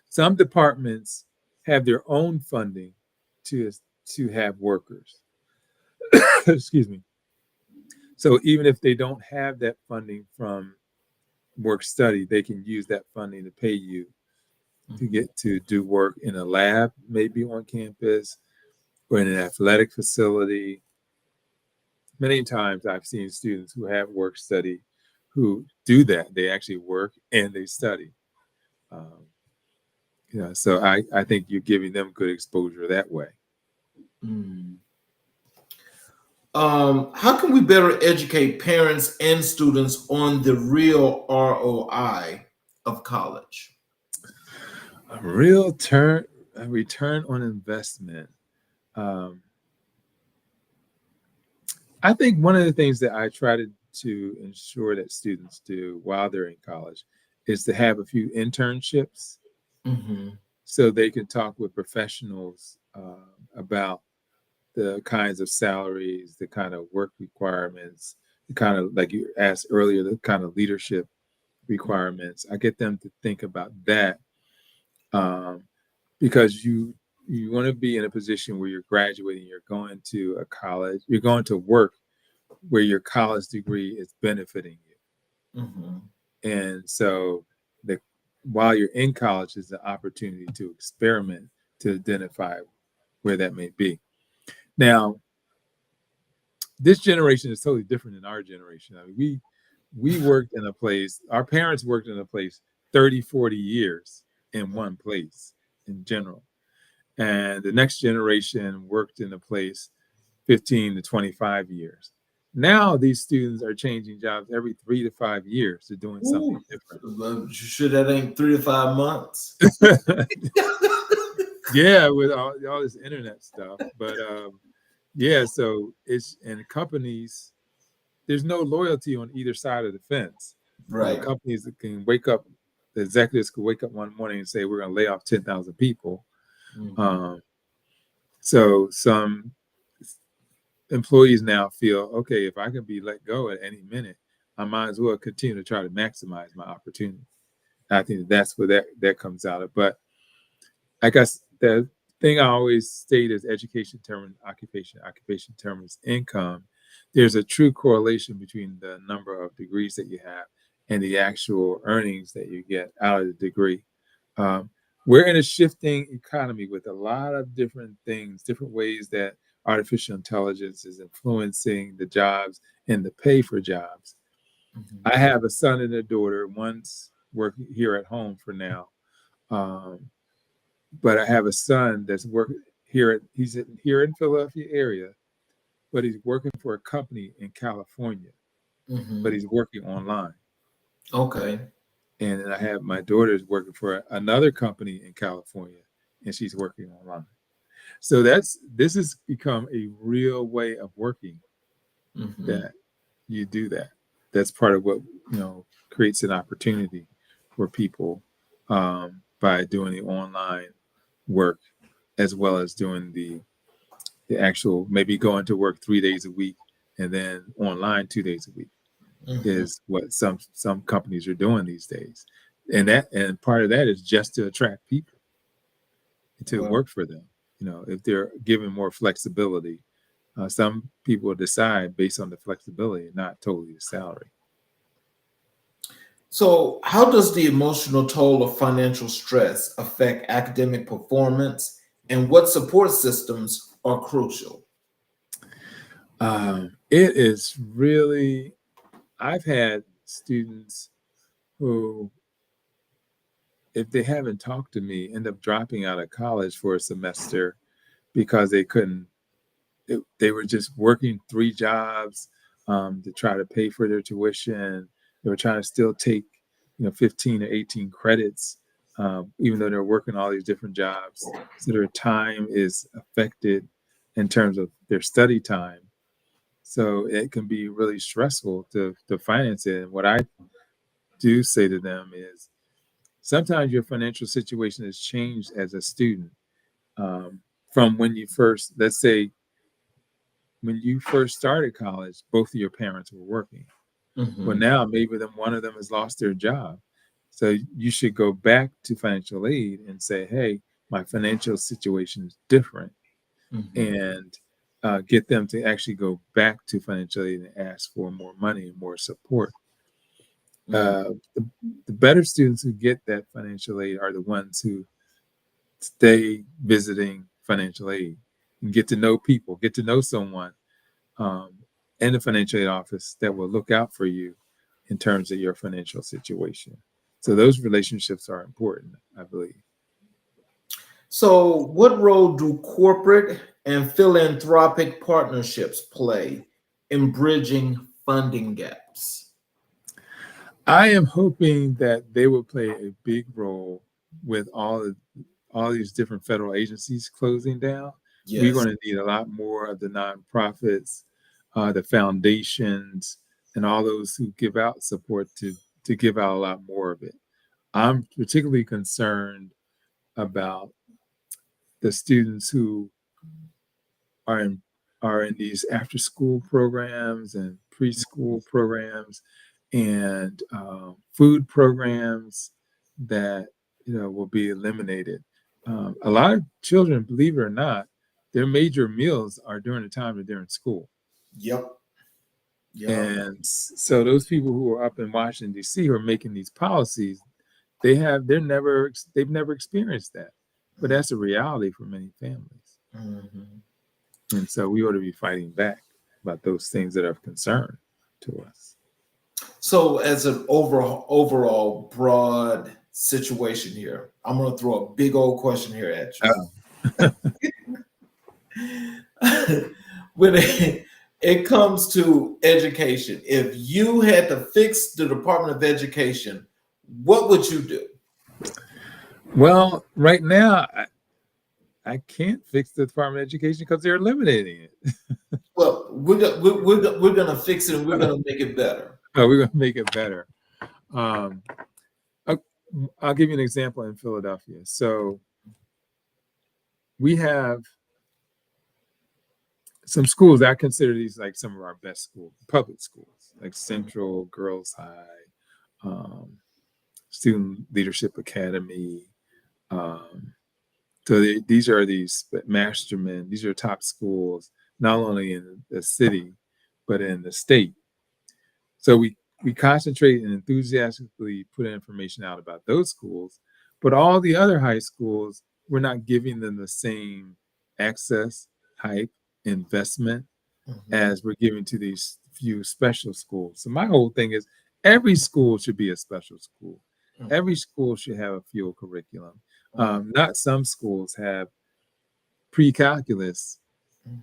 Some departments have their own funding to to have workers. Excuse me. So even if they don't have that funding from work study, they can use that funding to pay you to get to do work in a lab, maybe on campus, or in an athletic facility. Many times I've seen students who have work study who do that. They actually work and they study. Um, so I think you're giving them good exposure that way.
Mm. How can we better educate parents and students on the real ROI of college?
A return on investment. Um, I think one of the things that I try to ensure that students do while they're in college is to have a few internships
Mm-hmm.
so they can talk with professionals about the kinds of salaries, the kind of work requirements, the kind of, like you asked earlier, the kind of leadership requirements. I get them to think about that um, because you want to be in a position where you're graduating, you're going to a college, you're going to work where your college degree is benefiting you.
Mm-hmm.
And so the while you're in college is an opportunity to experiment to identify where that may be. Now, this generation is totally different than our generation. I mean, we worked in a place, our parents worked in a place 30, 40 years in one place in general. And the next generation worked in a place 15 to 25 years. Now these students are changing jobs every 3 to 5 years. They're doing something
Ooh, you sure that ain't 3 to 5 months?
different. Yeah, with all this internet stuff. But yeah, so it's and companies, there's no loyalty on either side of the fence.
Right.
Companies that can wake up, the executives could wake up one morning and say, we're going to lay off 10,000 people.
Mm-hmm.
Um, so some employees now feel, okay, if I can be let go at any minute, I might as well continue to try to maximize my opportunity. I think that's where that comes out of. But I guess the thing I always state is education determines occupation, occupation determines income. There's a true correlation between the number of degrees that you have and the actual earnings that you get out of the degree. Um, we're in a shifting economy with a lot of different things, different ways that artificial intelligence is influencing the jobs and the pay for jobs.
Mm-hmm.
I have a son and a daughter. One's working here at home for now. Um, but I have a son that's working here. He's here in Philadelphia area, but he's working for a company in California,
Mm-hmm.
but he's working online.
Okay.
And then I have my daughter's working for another company in California, and she's working online. So this has become a real way of working
Mm-hmm.
that you do that. That's part of what creates an opportunity for people by doing the online work as well as doing the actual, maybe going to work 3 days a week and then online 2 days a week
Mm-hmm.
is what some companies are doing these days. And part of that is just to attract people to
Well,
work for them. If they're given more flexibility, some people decide based on the flexibility, not totally the salary.
so how does the emotional toll of financial stress affect academic performance, and what support systems are crucial?
It is really, I've had students who, if they haven't talked to me, end up dropping out of college for a semester because they couldn't, they were just working 3 jobs to try to pay for their tuition. They were trying to still take 15 or 18 credits, even though they're working all these different jobs. So their time is affected in terms of their study time. So it can be really stressful to finance it. And what I do say to them is sometimes your financial situation has changed as a student from when you first, let's say, when you first started college, both of your parents were working. Well,
Mm-hmm.
now maybe one of them has lost their job. So you should go back to financial aid and say, hey, my financial situation is different.
Mm-hmm.
And get them to actually go back to financial aid and ask for more money and more support. The better students who get that financial aid are the ones who stay visiting financial aid and get to know people, get to know someone in the financial aid office that will look out for you in terms of your financial situation. So those relationships are important, I believe.
So, what role do corporate and philanthropic partnerships play in bridging funding gaps?
I am hoping that they will play a big role with all these different federal agencies closing down. We're
Yes.
going to need a lot more of the nonprofits, the foundations, and all those who give out support to give out a lot more of it. I'm particularly concerned about the students who are in these after school programs and preschool programs and food programs that will be eliminated. A lot of children, believe it or not, their major meals are during the time that they're in school.
Yep.
And so those people who are up in Washington D.C. who are making these policies, they've never experienced that, but that's a reality for many families. And so we ought to be fighting back about those things that are of concern to us.
So, as an overall broad situation here, I'm going to throw a big old question here at you. When it comes to education, if you had to fix the Department of Education, what would you do?
Well, right now, I can't fix the Department of Education because they're eliminating it.
Well, we're going to fix it and we're going to make it better.
Oh, we're going to make it better. I'll give you an example in Philadelphia. So we have some schools. I consider these like some of our best schools, public schools, like Central, Girls High, Student Leadership Academy. So these are Masterman. These are top schools, not only in the city, but in the state. So we concentrate and enthusiastically put information out about those schools, but all the other high schools, we're not giving them the same access, hype, investment as we're giving to these few special schools. So my whole thing is every school should be a special school. Every school should have a field curriculum. Not some schools have pre-calculus,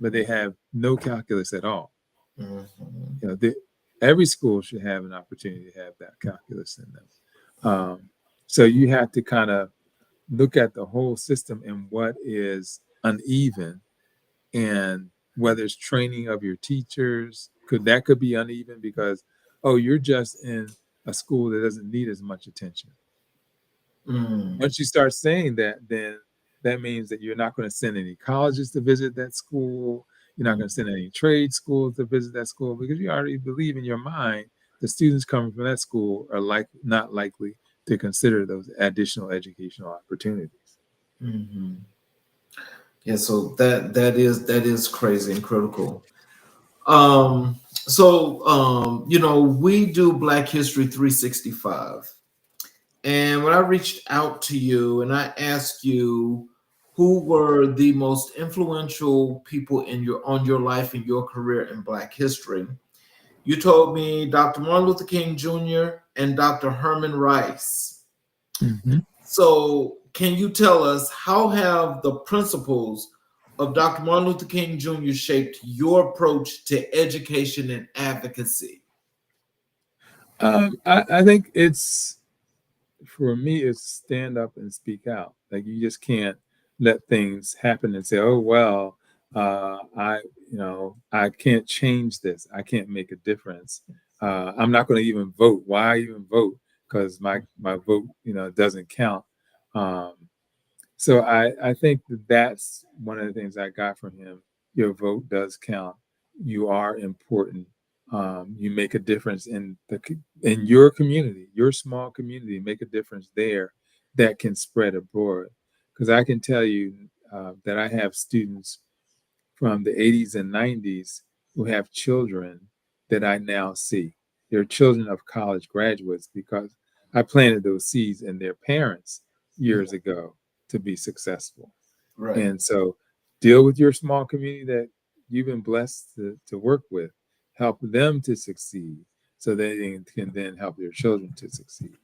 but they have no calculus at all. Every school should have an opportunity to have that calculus in them. So you have to kind of look at the whole system and what is uneven, and whether it's training of your teachers, could be uneven because, you're just in a school that doesn't need as much attention. Once you start saying that, then that means that you're not going to send any colleges to visit that school. You're not going to send any trade schools to visit that school because you already believe in your mind the students coming from that school are not likely to consider those additional educational opportunities.
Yeah, so that is crazy and critical. We do Black History 365. And when I reached out to you and I asked you who were the most influential people on your life and your career in Black history, you told me Dr. Martin Luther King Jr. and Dr. Herman Rice. So can you tell us how have the principles of Dr. Martin Luther King Jr. shaped your approach to education and advocacy?
I think for me, it's stand up and speak out. Like you just can't let things happen and say, "Oh well, I can't change this. I can't make a difference. I'm not going to even vote. Why even vote? Because my vote, doesn't count." So I think that's one of the things I got from him. Your vote does count. You are important. You make a difference in your community, your small community. Make a difference there that can spread abroad. Because I can tell you that I have students from the 80s and 90s who have children that I now see. They're children of college graduates because I planted those seeds in their parents years ago to be successful.
Right.
And so deal with your small community that you've been blessed to work with. Help them to succeed so they can then help their children to succeed.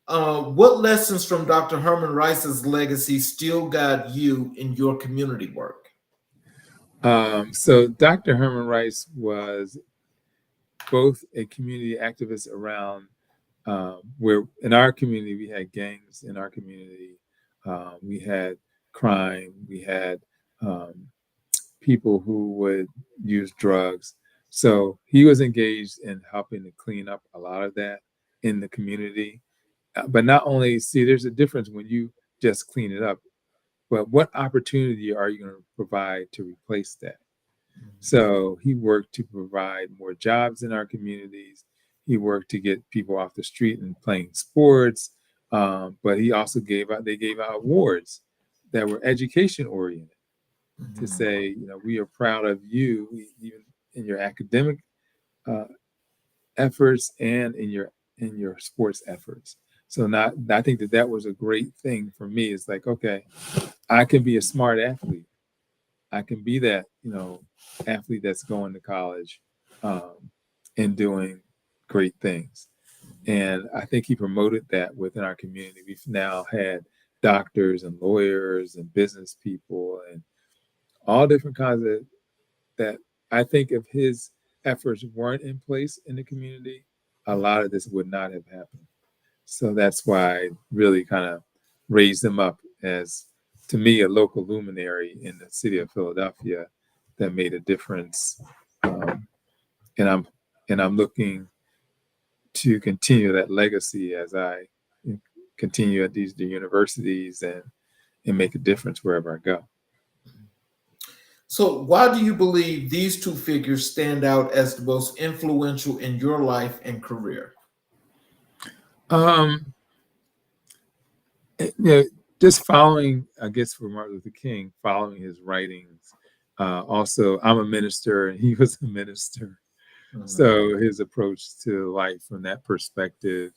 What lessons from Dr. Herman Rice's legacy still guide you in your community work?
So Dr. Herman Rice was both a community activist around where in our community we had gangs in our community, we had crime, we had people who would use drugs. So he was engaged in helping to clean up a lot of that in the community. But not only, see, there's a difference when you just clean it up, but what opportunity are you going to provide to replace that? So he worked to provide more jobs in our communities. He worked to get people off the street and playing sports. But he also gave out awards that were education oriented to say, you know, we are proud of you, even in your academic efforts and in your sports efforts. So I think that was a great thing for me. It's like, okay, I can be a smart athlete. I can be that, you know, athlete that's going to college and doing great things. And I think he promoted that within our community. We've now had doctors and lawyers and business people and all different kinds of that. I think if his efforts weren't in place in the community, a lot of this would not have happened. So that's why I really kind of raised him up as, to me, a local luminary in the city of Philadelphia that made a difference. And I'm looking to continue that legacy as I continue at the universities and make a difference wherever I go.
So why do you believe these two figures stand out as the most influential in your life and career?
You know, just following, I guess, for Martin Luther King, following his writings. Also, I'm a minister and he was a minister. So his approach to life from that perspective,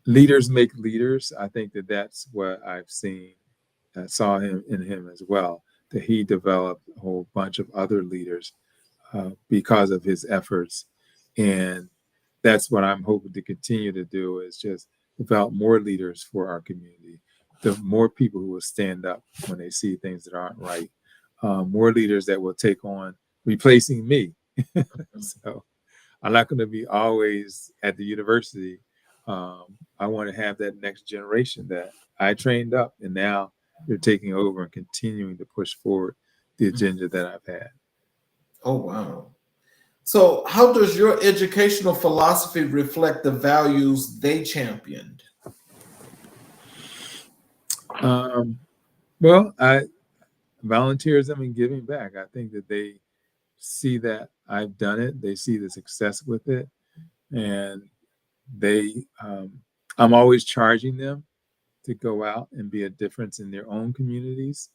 leaders make leaders. I think that's what I've seen. I saw him in him as well, that he developed a whole bunch of other leaders because of his efforts. And that's what I'm hoping to continue to do, is just develop more leaders for our community, the more people who will stand up when they see things that aren't right, more leaders that will take on replacing me. So I'm not going to be always at the university. I want to have that next generation that I trained up, and now they're taking over and continuing to push forward the agenda that I've had.
Oh, wow. So how does your educational philosophy reflect the values they championed?
Well, volunteerism and giving back. I think that they see that I've done it. They see the success with it, and I'm always charging them to go out and be a difference in their own communities.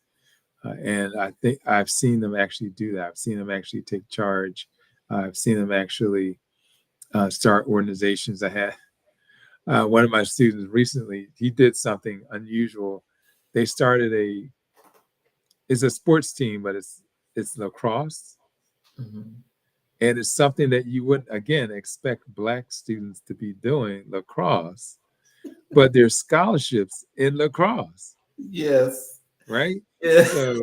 And I think I've seen them actually do that. I've seen them actually take charge. I've seen them actually start organizations. I had one of my students recently, he did something unusual. They started it's a sports team, but it's lacrosse. And it's something that you wouldn't, again, expect Black students to be doing, lacrosse, but there's scholarships in lacrosse.
Yes.
Right?
Yeah.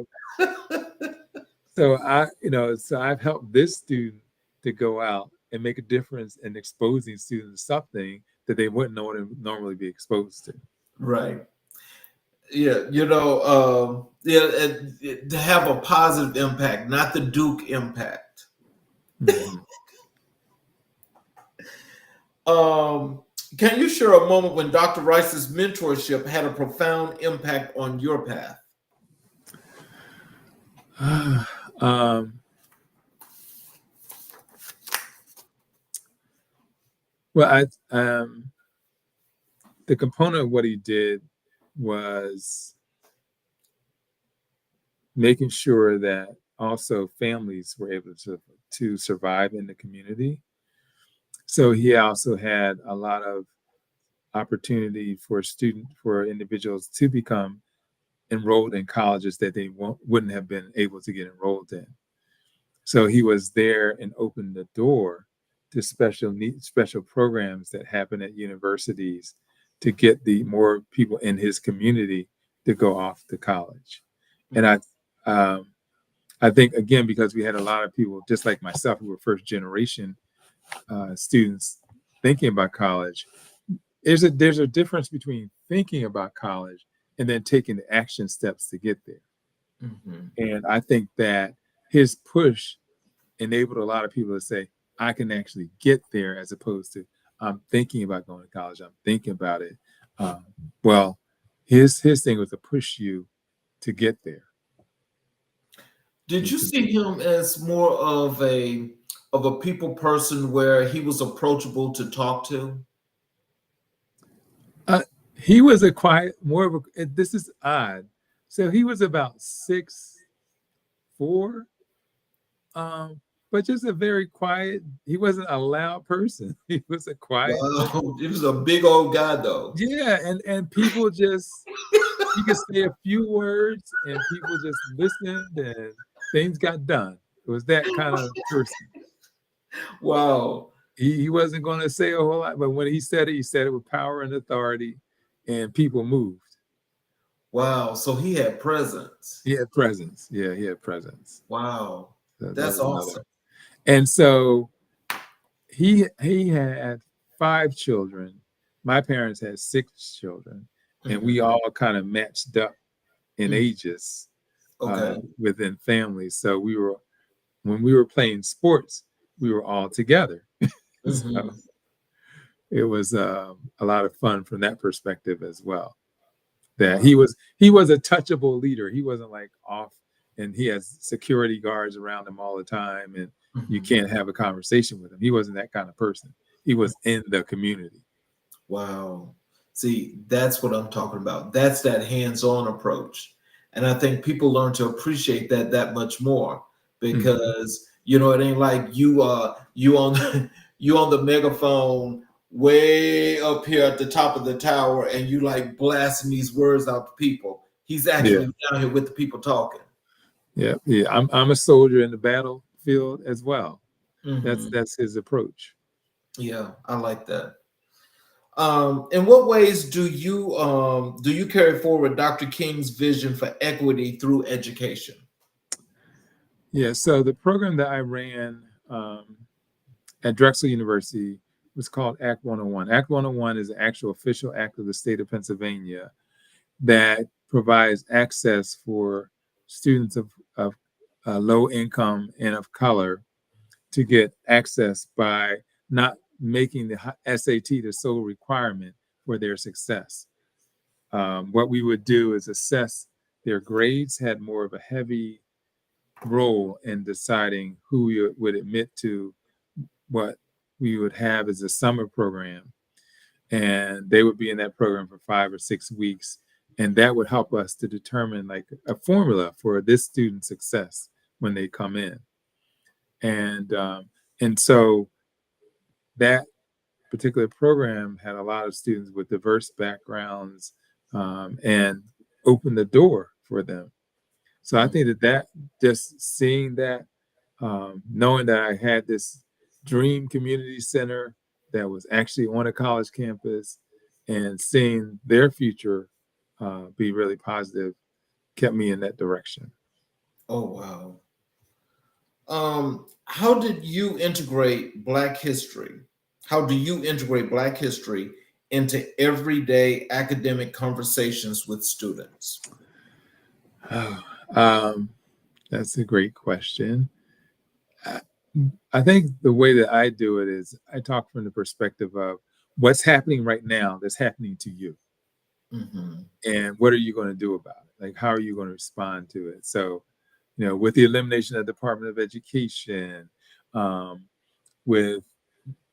So I've helped this student to go out and make a difference in exposing students to something that they wouldn't normally be exposed to.
Right. Yeah, to have a positive impact, not the Duke impact. Can you share a moment when Dr. Rice's mentorship had a profound impact on your path?
Well, the component of what he did was making sure that also families were able to survive in the community. So he also had a lot of opportunity for individuals to become enrolled in colleges that they wouldn't have been able to get enrolled in. So he was there and opened the door to special programs that happen at universities to get the more people in his community to go off to college. And I think, again, because we had a lot of people just like myself who were first generation students thinking about college, there's a difference between thinking about college and then taking the action steps to get there. And I think that his push enabled a lot of people to say, I can actually get there, as opposed to I'm thinking about going to college. I'm thinking about it. Well, his thing was to push you to get there.
Did you see him as more of a people person where he was approachable to talk to?
He was a quiet, more of a. This is odd. So he was about 6'4", but just a very quiet. He wasn't a loud person. He was a quiet.
Wow, he was a big old guy, though.
Yeah, and people just, he could say a few words, and people just listened, and things got done. It was that kind of person.
Wow.
He wasn't going to say a whole lot, but when he said it with power and authority, and people moved.
Wow. So he had presence.
He had presence. Yeah, he had presence.
Wow.
So
that's awesome.
And so he had 5 children. My parents had 6 children, and we all kind of matched up in ages within families. So when we were playing sports, we were all together. So it was a lot of fun from that perspective as well. That he was a touchable leader. He wasn't like off and he has security guards around him all the time and you can't have a conversation with him. He wasn't that kind of person. He was in the community.
Wow. See, that's what I'm talking about. That's that hands-on approach. And I think people learn to appreciate that much more because it ain't like you on the megaphone way up here at the top of the tower and you like blasting these words out to people. He's actually down here with the people talking.
Yeah. I'm a soldier in the battlefield as well. That's his approach.
Yeah, I like that. In what ways do you carry forward Dr. King's vision for equity through education?
Yeah, so the program that I ran at Drexel University was called Act 101. Act 101 is an actual official act of the state of Pennsylvania that provides access for students of low income and of color to get access by not making the SAT the sole requirement for their success. What we would do is assess their grades, had more of a heavy role in deciding who we would admit to what we would have as a summer program. And they would be in that program for 5 or 6 weeks. And that would help us to determine like a formula for this student's success when they come in. And so that particular program had a lot of students with diverse backgrounds and opened the door for them. So I think that just seeing that, knowing that I had this dream community center that was actually on a college campus and seeing their future be really positive kept me in that direction.
Oh, wow. How did you integrate Black history? How do you integrate Black history into everyday academic conversations with students?
That's a great question. I think the way that I do it is I talk from the perspective of what's happening right now that's happening to you. And what are you going to do about it? Like, how are you going to respond to it? So, with the elimination of the Department of Education, with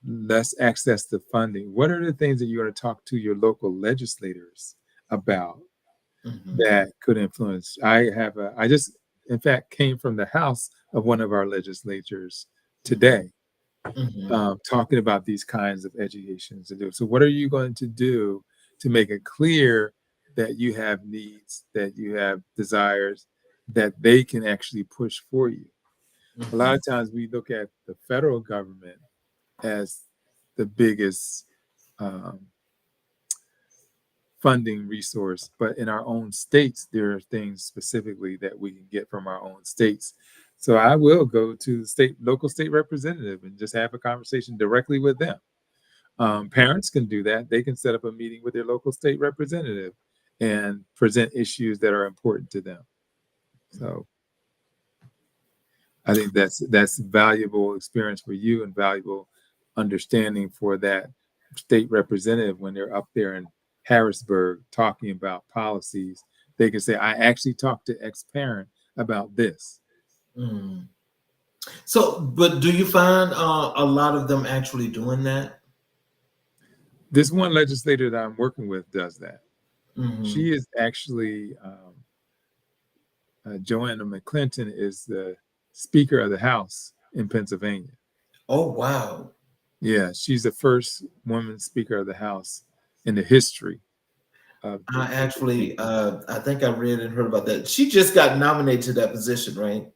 less access to funding, what are the things that you're going to talk to your local legislators about that could influence? I just in fact, came from the house of one of our legislators today, talking about these kinds of educations to do. So what are you going to do to make it clear that you have needs, that you have desires, that they can actually push for you? A lot of times we look at the federal government as the biggest funding resource, but in our own states, there are things specifically that we can get from our own states. So I will go to the local state representative and just have a conversation directly with them. Parents can do that. They can set up a meeting with their local state representative and present issues that are important to them. So I think that's valuable experience for you and valuable understanding for that state representative when they're up there in Harrisburg talking about policies. They can say, I actually talked to X parent about this.
So, but do you find a lot of them actually doing that?
This one legislator that I'm working with does that. She is actually, Joanna McClinton is the Speaker of the House in Pennsylvania.
Oh, wow.
Yeah, she's the first woman Speaker of the House in the history.
I actually, I think I read and heard about that. She just got nominated to that position, right?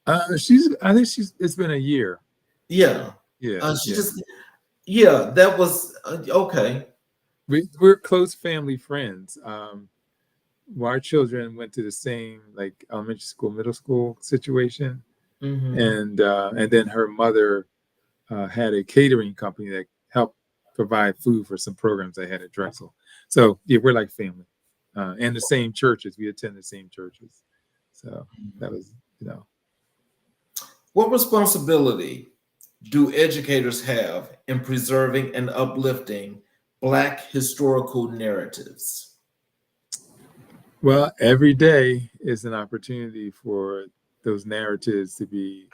I think it's been a year.
Yeah.
Yeah.
That was okay.
We're close family friends. Our children went to the same like elementary school, middle school situation, and then her mother had a catering company that helped provide food for some programs they had at Drexel. So yeah, we're like family, and the same churches. We attend the same churches. So that was,
What responsibility do educators have in preserving and uplifting Black historical narratives?
Well, every day is an opportunity for those narratives to be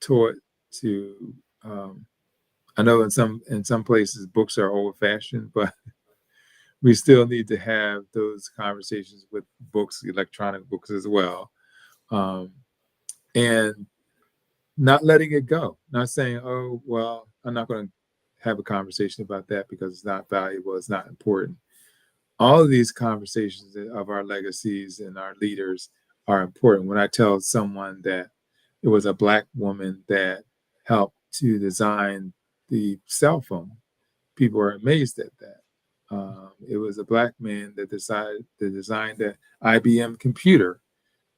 taught to. I know in some places books are old-fashioned, but we still need to have those conversations with books, electronic books as well, and not letting it go. Not saying, "Oh, well, I'm not going to have a conversation about that because it's not valuable, it's not important." All of these conversations of our legacies and our leaders are important. When I tell someone that it was a Black woman that helped to design the cell phone, people are amazed at that. It was a Black man that decided to design the IBM computer.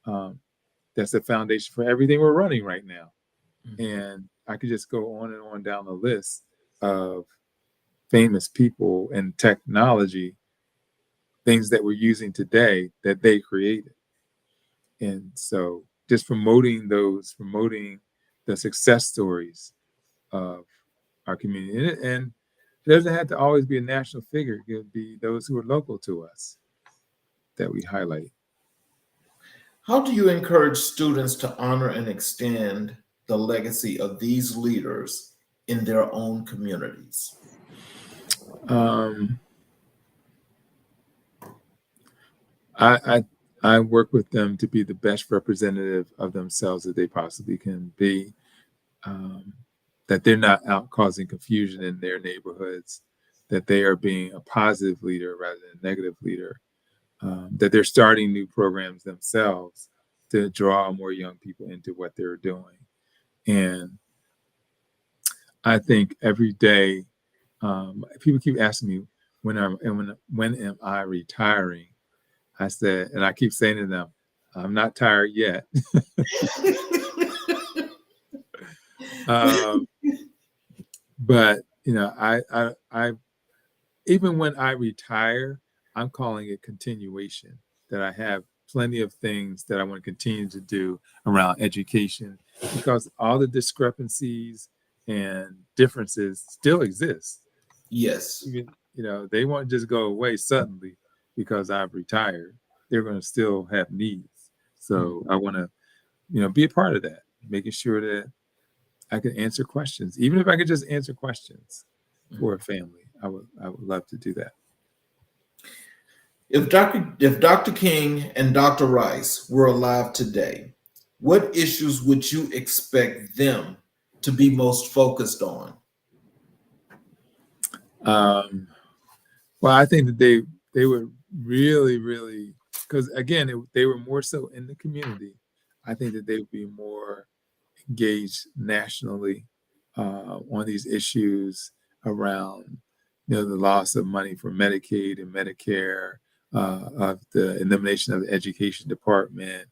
That's the foundation for everything we're running right now. And I could just go on and on down the list of famous people and technology, things that we're using today that they created. And so just promoting the success stories of our community. And it doesn't have to always be a national figure. It could be those who are local to us that we highlight.
How do you encourage students to honor and extend the legacy of these leaders in their own communities?
I work with them to be the best representative of themselves that they possibly can be, that they're not out causing confusion in their neighborhoods, that they are being a positive leader rather than a negative leader, that they're starting new programs themselves to draw more young people into what they're doing. And I think every day, people keep asking me when am I retiring? I said, and I keep saying to them, I'm not tired yet. But I even when I retire, I'm calling it continuation. That I have plenty of things that I want to continue to do around education, because all the discrepancies and differences still exist.
Yes.
They won't just go away suddenly because I've retired. They're going to still have needs. So I want to, be a part of that, making sure that I can answer questions. Even if I could just answer questions for a family, I would love to do that.
If Dr. King and Dr. Rice were alive today, what issues would you expect them to be most focused on?
Well, I think that they would really, because again, they were more so in the community. I think that they would be more engaged nationally on these issues around, the loss of money for Medicaid and Medicare, of the elimination of the education department.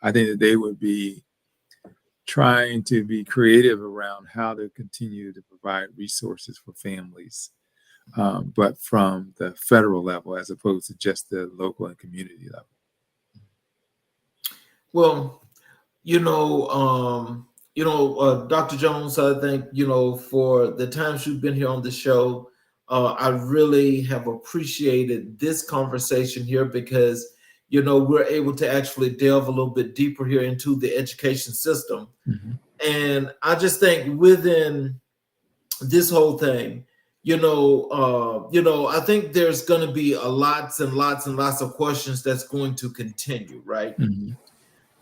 I think that they would be trying to be creative around how to continue to provide resources for families, but from the federal level as opposed to just the local and community level.
Well, Dr. Jones, I think, for the times you've been here on the show, I really have appreciated this conversation here because, we're able to actually delve a little bit deeper here into the education system.
Mm-hmm.
And I just think within this whole thing, I think there's going to be lots and lots and lots of questions that's going to continue, right?
Mm-hmm.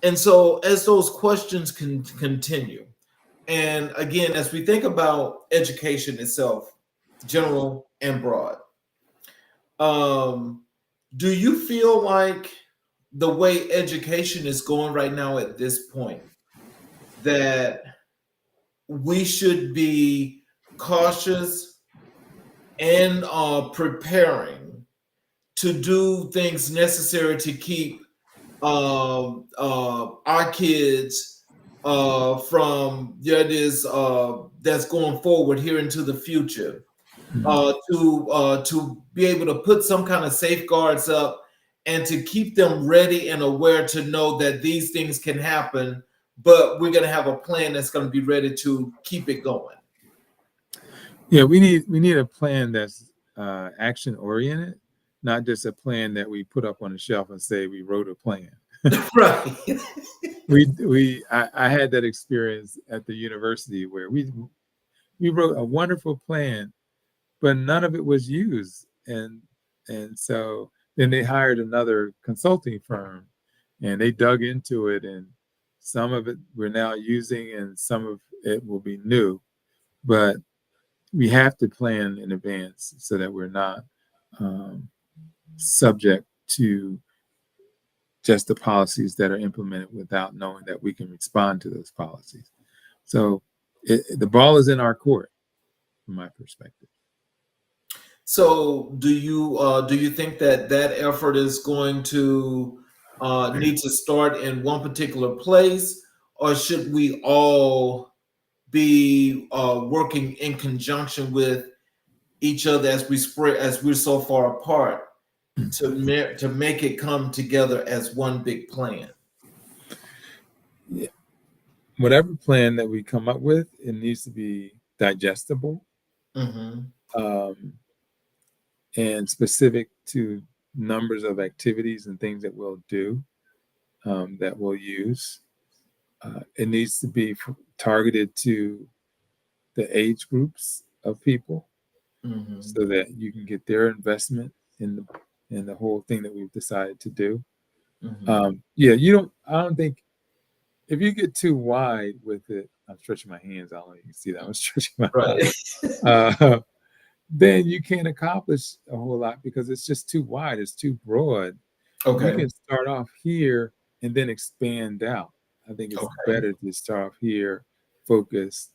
And so as those questions can continue, and again, as we think about education itself, general and broad, do you feel like the way education is going right now at this point, that we should be cautious and preparing to do things necessary to keep our kids from that's going forward here into the future, to be able to put some kind of safeguards up and to keep them ready and aware to know that these things can happen, but we're going to have a plan that's going to be ready to keep it going?
Yeah, we need a plan that's action oriented, not just a plan that we put up on the shelf and say we wrote a plan.
Right.
I had that experience at the university where we wrote a wonderful plan, but none of it was used, and so then they hired another consulting firm, and they dug into it, and some of it we're now using, and some of it will be new, but we have to plan in advance so that we're not subject to just the policies that are implemented without knowing that we can respond to those policies. So the ball is in our court, from my perspective.
So do you think that effort is going to need to start in one particular place, or should we all be working in conjunction with each other as we're so far apart to make it come together as one big plan?
Yeah. Whatever plan that we come up with, it needs to be digestible, and specific to numbers of activities and things that we'll do, that we'll use. It needs to be targeted to the age groups of people, so that you can get their investment in the whole thing that we've decided to do. I don't think if you get too wide with it, I'm stretching my hands. I don't know if you can see that. I'm stretching my
Right.
then you can't accomplish a whole lot because it's just too wide. It's too broad.
Okay.
You can start off here and then expand out. I think it's better to start off here, focus.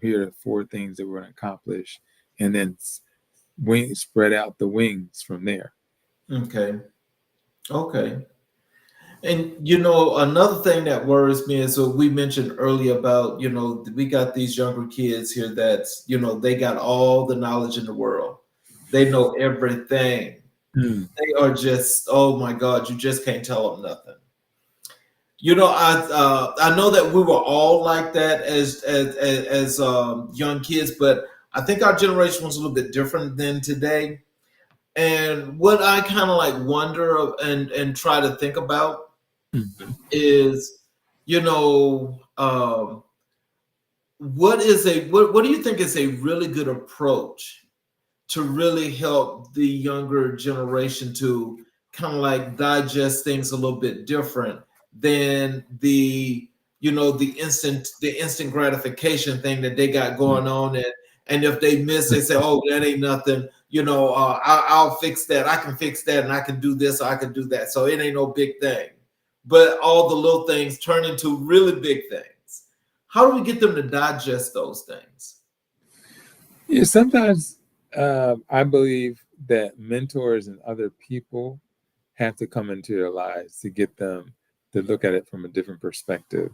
Here are 4 things that we're going to accomplish, and then spread out the wings from there.
Okay. And another thing that worries me is what we mentioned earlier about, we got these younger kids here that's, they got all the knowledge in the world. They know everything. They are just, oh my God, you just can't tell them nothing. I know that we were all like that as young kids, but I think our generation was a little bit different than today. And what I kind of like wonder and try to think about is, what do you think is a really good approach to really help the younger generation to kind of like digest things a little bit different than the instant gratification thing that they got going on, and if they miss, they say, oh, that ain't nothing, I'll fix that, I can fix that, and I can do this, or I can do that, so it ain't no big thing. But all the little things turn into really big things. How do we get them to digest those things?
Yeah, sometimes I believe that mentors and other people have to come into their lives to get them to look at it from a different perspective.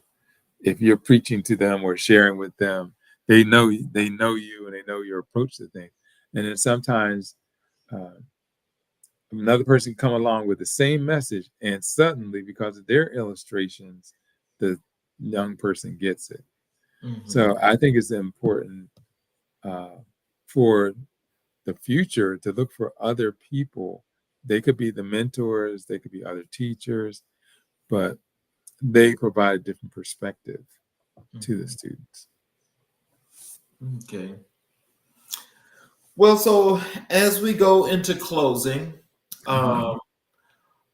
If you're preaching to them or sharing with them, they know you and they know your approach to things. And then sometimes another person come along with the same message, and suddenly, because of their illustrations, the young person gets it.
Mm-hmm.
So I think it's important for the future to look for other people. They could be the mentors, they could be other teachers, but they provide a different perspective to the students.
Okay. Well, so as we go into closing, what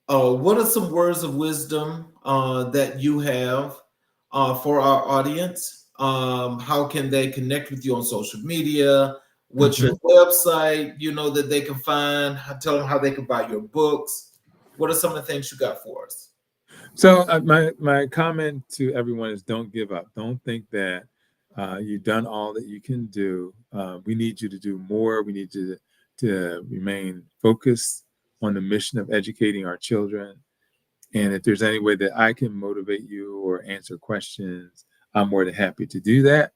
are some words of wisdom that you have for our audience? How can they connect with you on social media? What's your website, that they can find? Tell them how they can buy your books. What are some of the things you got for us?
So my comment to everyone is, don't give up. Don't think that you've done all that you can do. We need you to do more. We need you to remain focused on the mission of educating our children. And if there's any way that I can motivate you or answer questions, I'm more than happy to do that.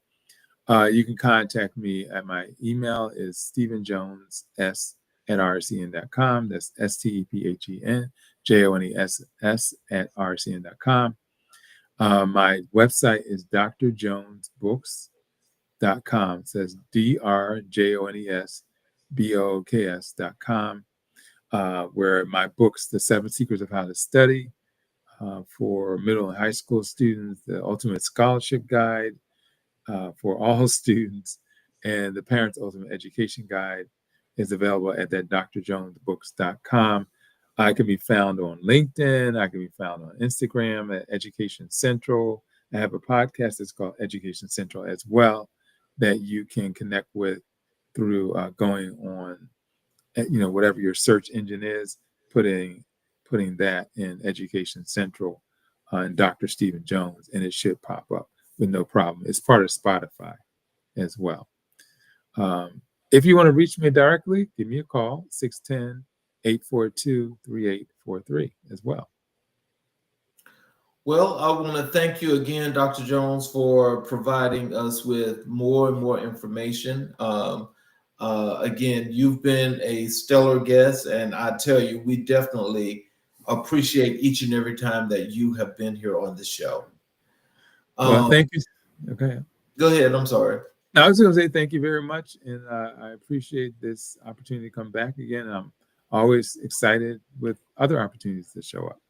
You can contact me at my email is stephenjones@rcn.com. That's STEPHENJONESS@rcn.com. My website is drjonesbooks.com. It says DRJONESBOOKS.com, where my books, The 7 Secrets of How to Study for middle and high school students, The Ultimate Scholarship Guide for all students, and The Parent's Ultimate Education Guide is available at that drjonesbooks.com. I can be found on LinkedIn. I can be found on Instagram at Education Central. I have a podcast that's called Education Central as well that you can connect with through going on, whatever your search engine is, putting that in Education Central and Dr. Stephen Jones, and it should pop up with no problem. It's part of Spotify as well. If you want to reach me directly, give me a call, 610-842-3843 as well.
Well, I want to thank you again, Dr. Jones, for providing us with more and more information. Again, you've been a stellar guest, and I tell you, we definitely appreciate each and every time that you have been here on the show.
Well, thank you. Okay.
Go ahead. I'm sorry.
I was going to say thank you very much, and I appreciate this opportunity to come back again. I'm always excited with other opportunities to show up.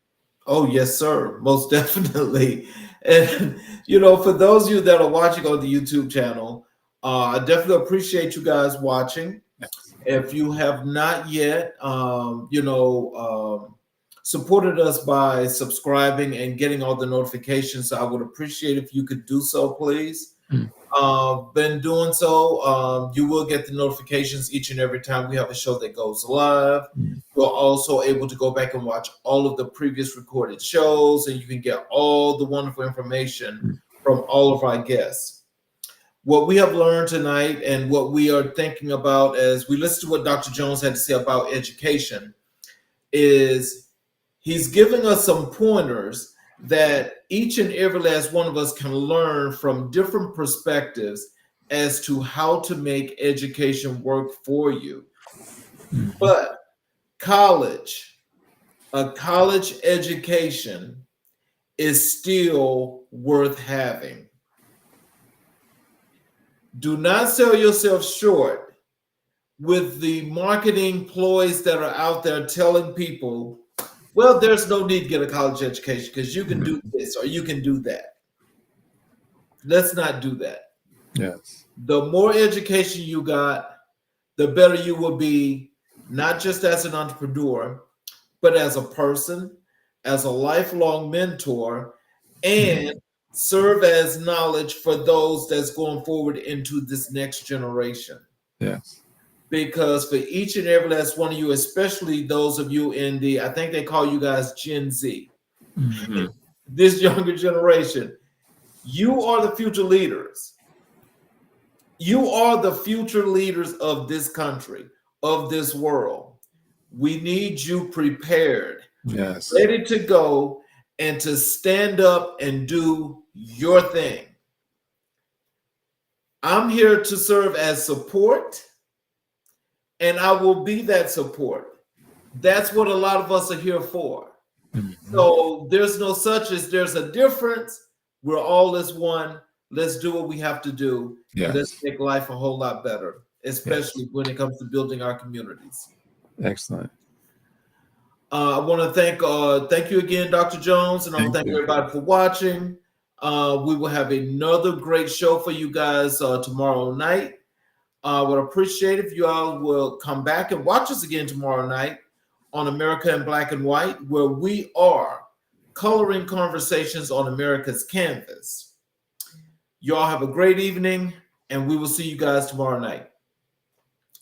Oh, yes, sir. Most definitely. And, for those of you that are watching on the YouTube channel, I definitely appreciate you guys watching.
Yes.
If you have not yet, supported us by subscribing and getting all the notifications, I would appreciate if you could do so, please. Been doing so. You will get the notifications each and every time we have a show that goes live. You're also able to go back and watch all of the previous recorded shows, and you can get all the wonderful information from all of our guests. What we have learned tonight and what we are thinking about as we listen to what Dr. Jones had to say about education is he's giving us some pointers that each and every last one of us can learn from different perspectives as to how to make education work for you. But a college education is still worth having. Do not sell yourself short with the marketing ploys that are out there telling people, well, there's no need to get a college education because you can do this or you can do that. Let's not do that.
Yes.
The more education you got, the better you will be, not just as an entrepreneur, but as a person, as a lifelong mentor, and serve as knowledge for those that's going forward into this next generation.
Yes.
Because for each and every last one of you, especially those of you in the, I think they call you guys Gen Z,
Mm-hmm.
this younger generation, you are the future leaders. You are the future leaders of this country, of this world. We need you prepared,
Yes.
ready to go, and to stand up and do your thing. I'm here to serve as support, and I will be that support. That's what a lot of us are here for.
Mm-hmm.
So there's no such as there's a difference. We're all as one. Let's do what we have to do.
Yes.
And let's make life a whole lot better, especially when it comes to building our communities.
Excellent.
I want to thank you again, Dr. Jones, and I want to thank everybody for watching. We will have another great show for you guys tomorrow night. I would appreciate if you all will come back and watch us again tomorrow night on America in Black and White, where we are coloring conversations on America's canvas. You all have a great evening, and we will see you guys tomorrow night.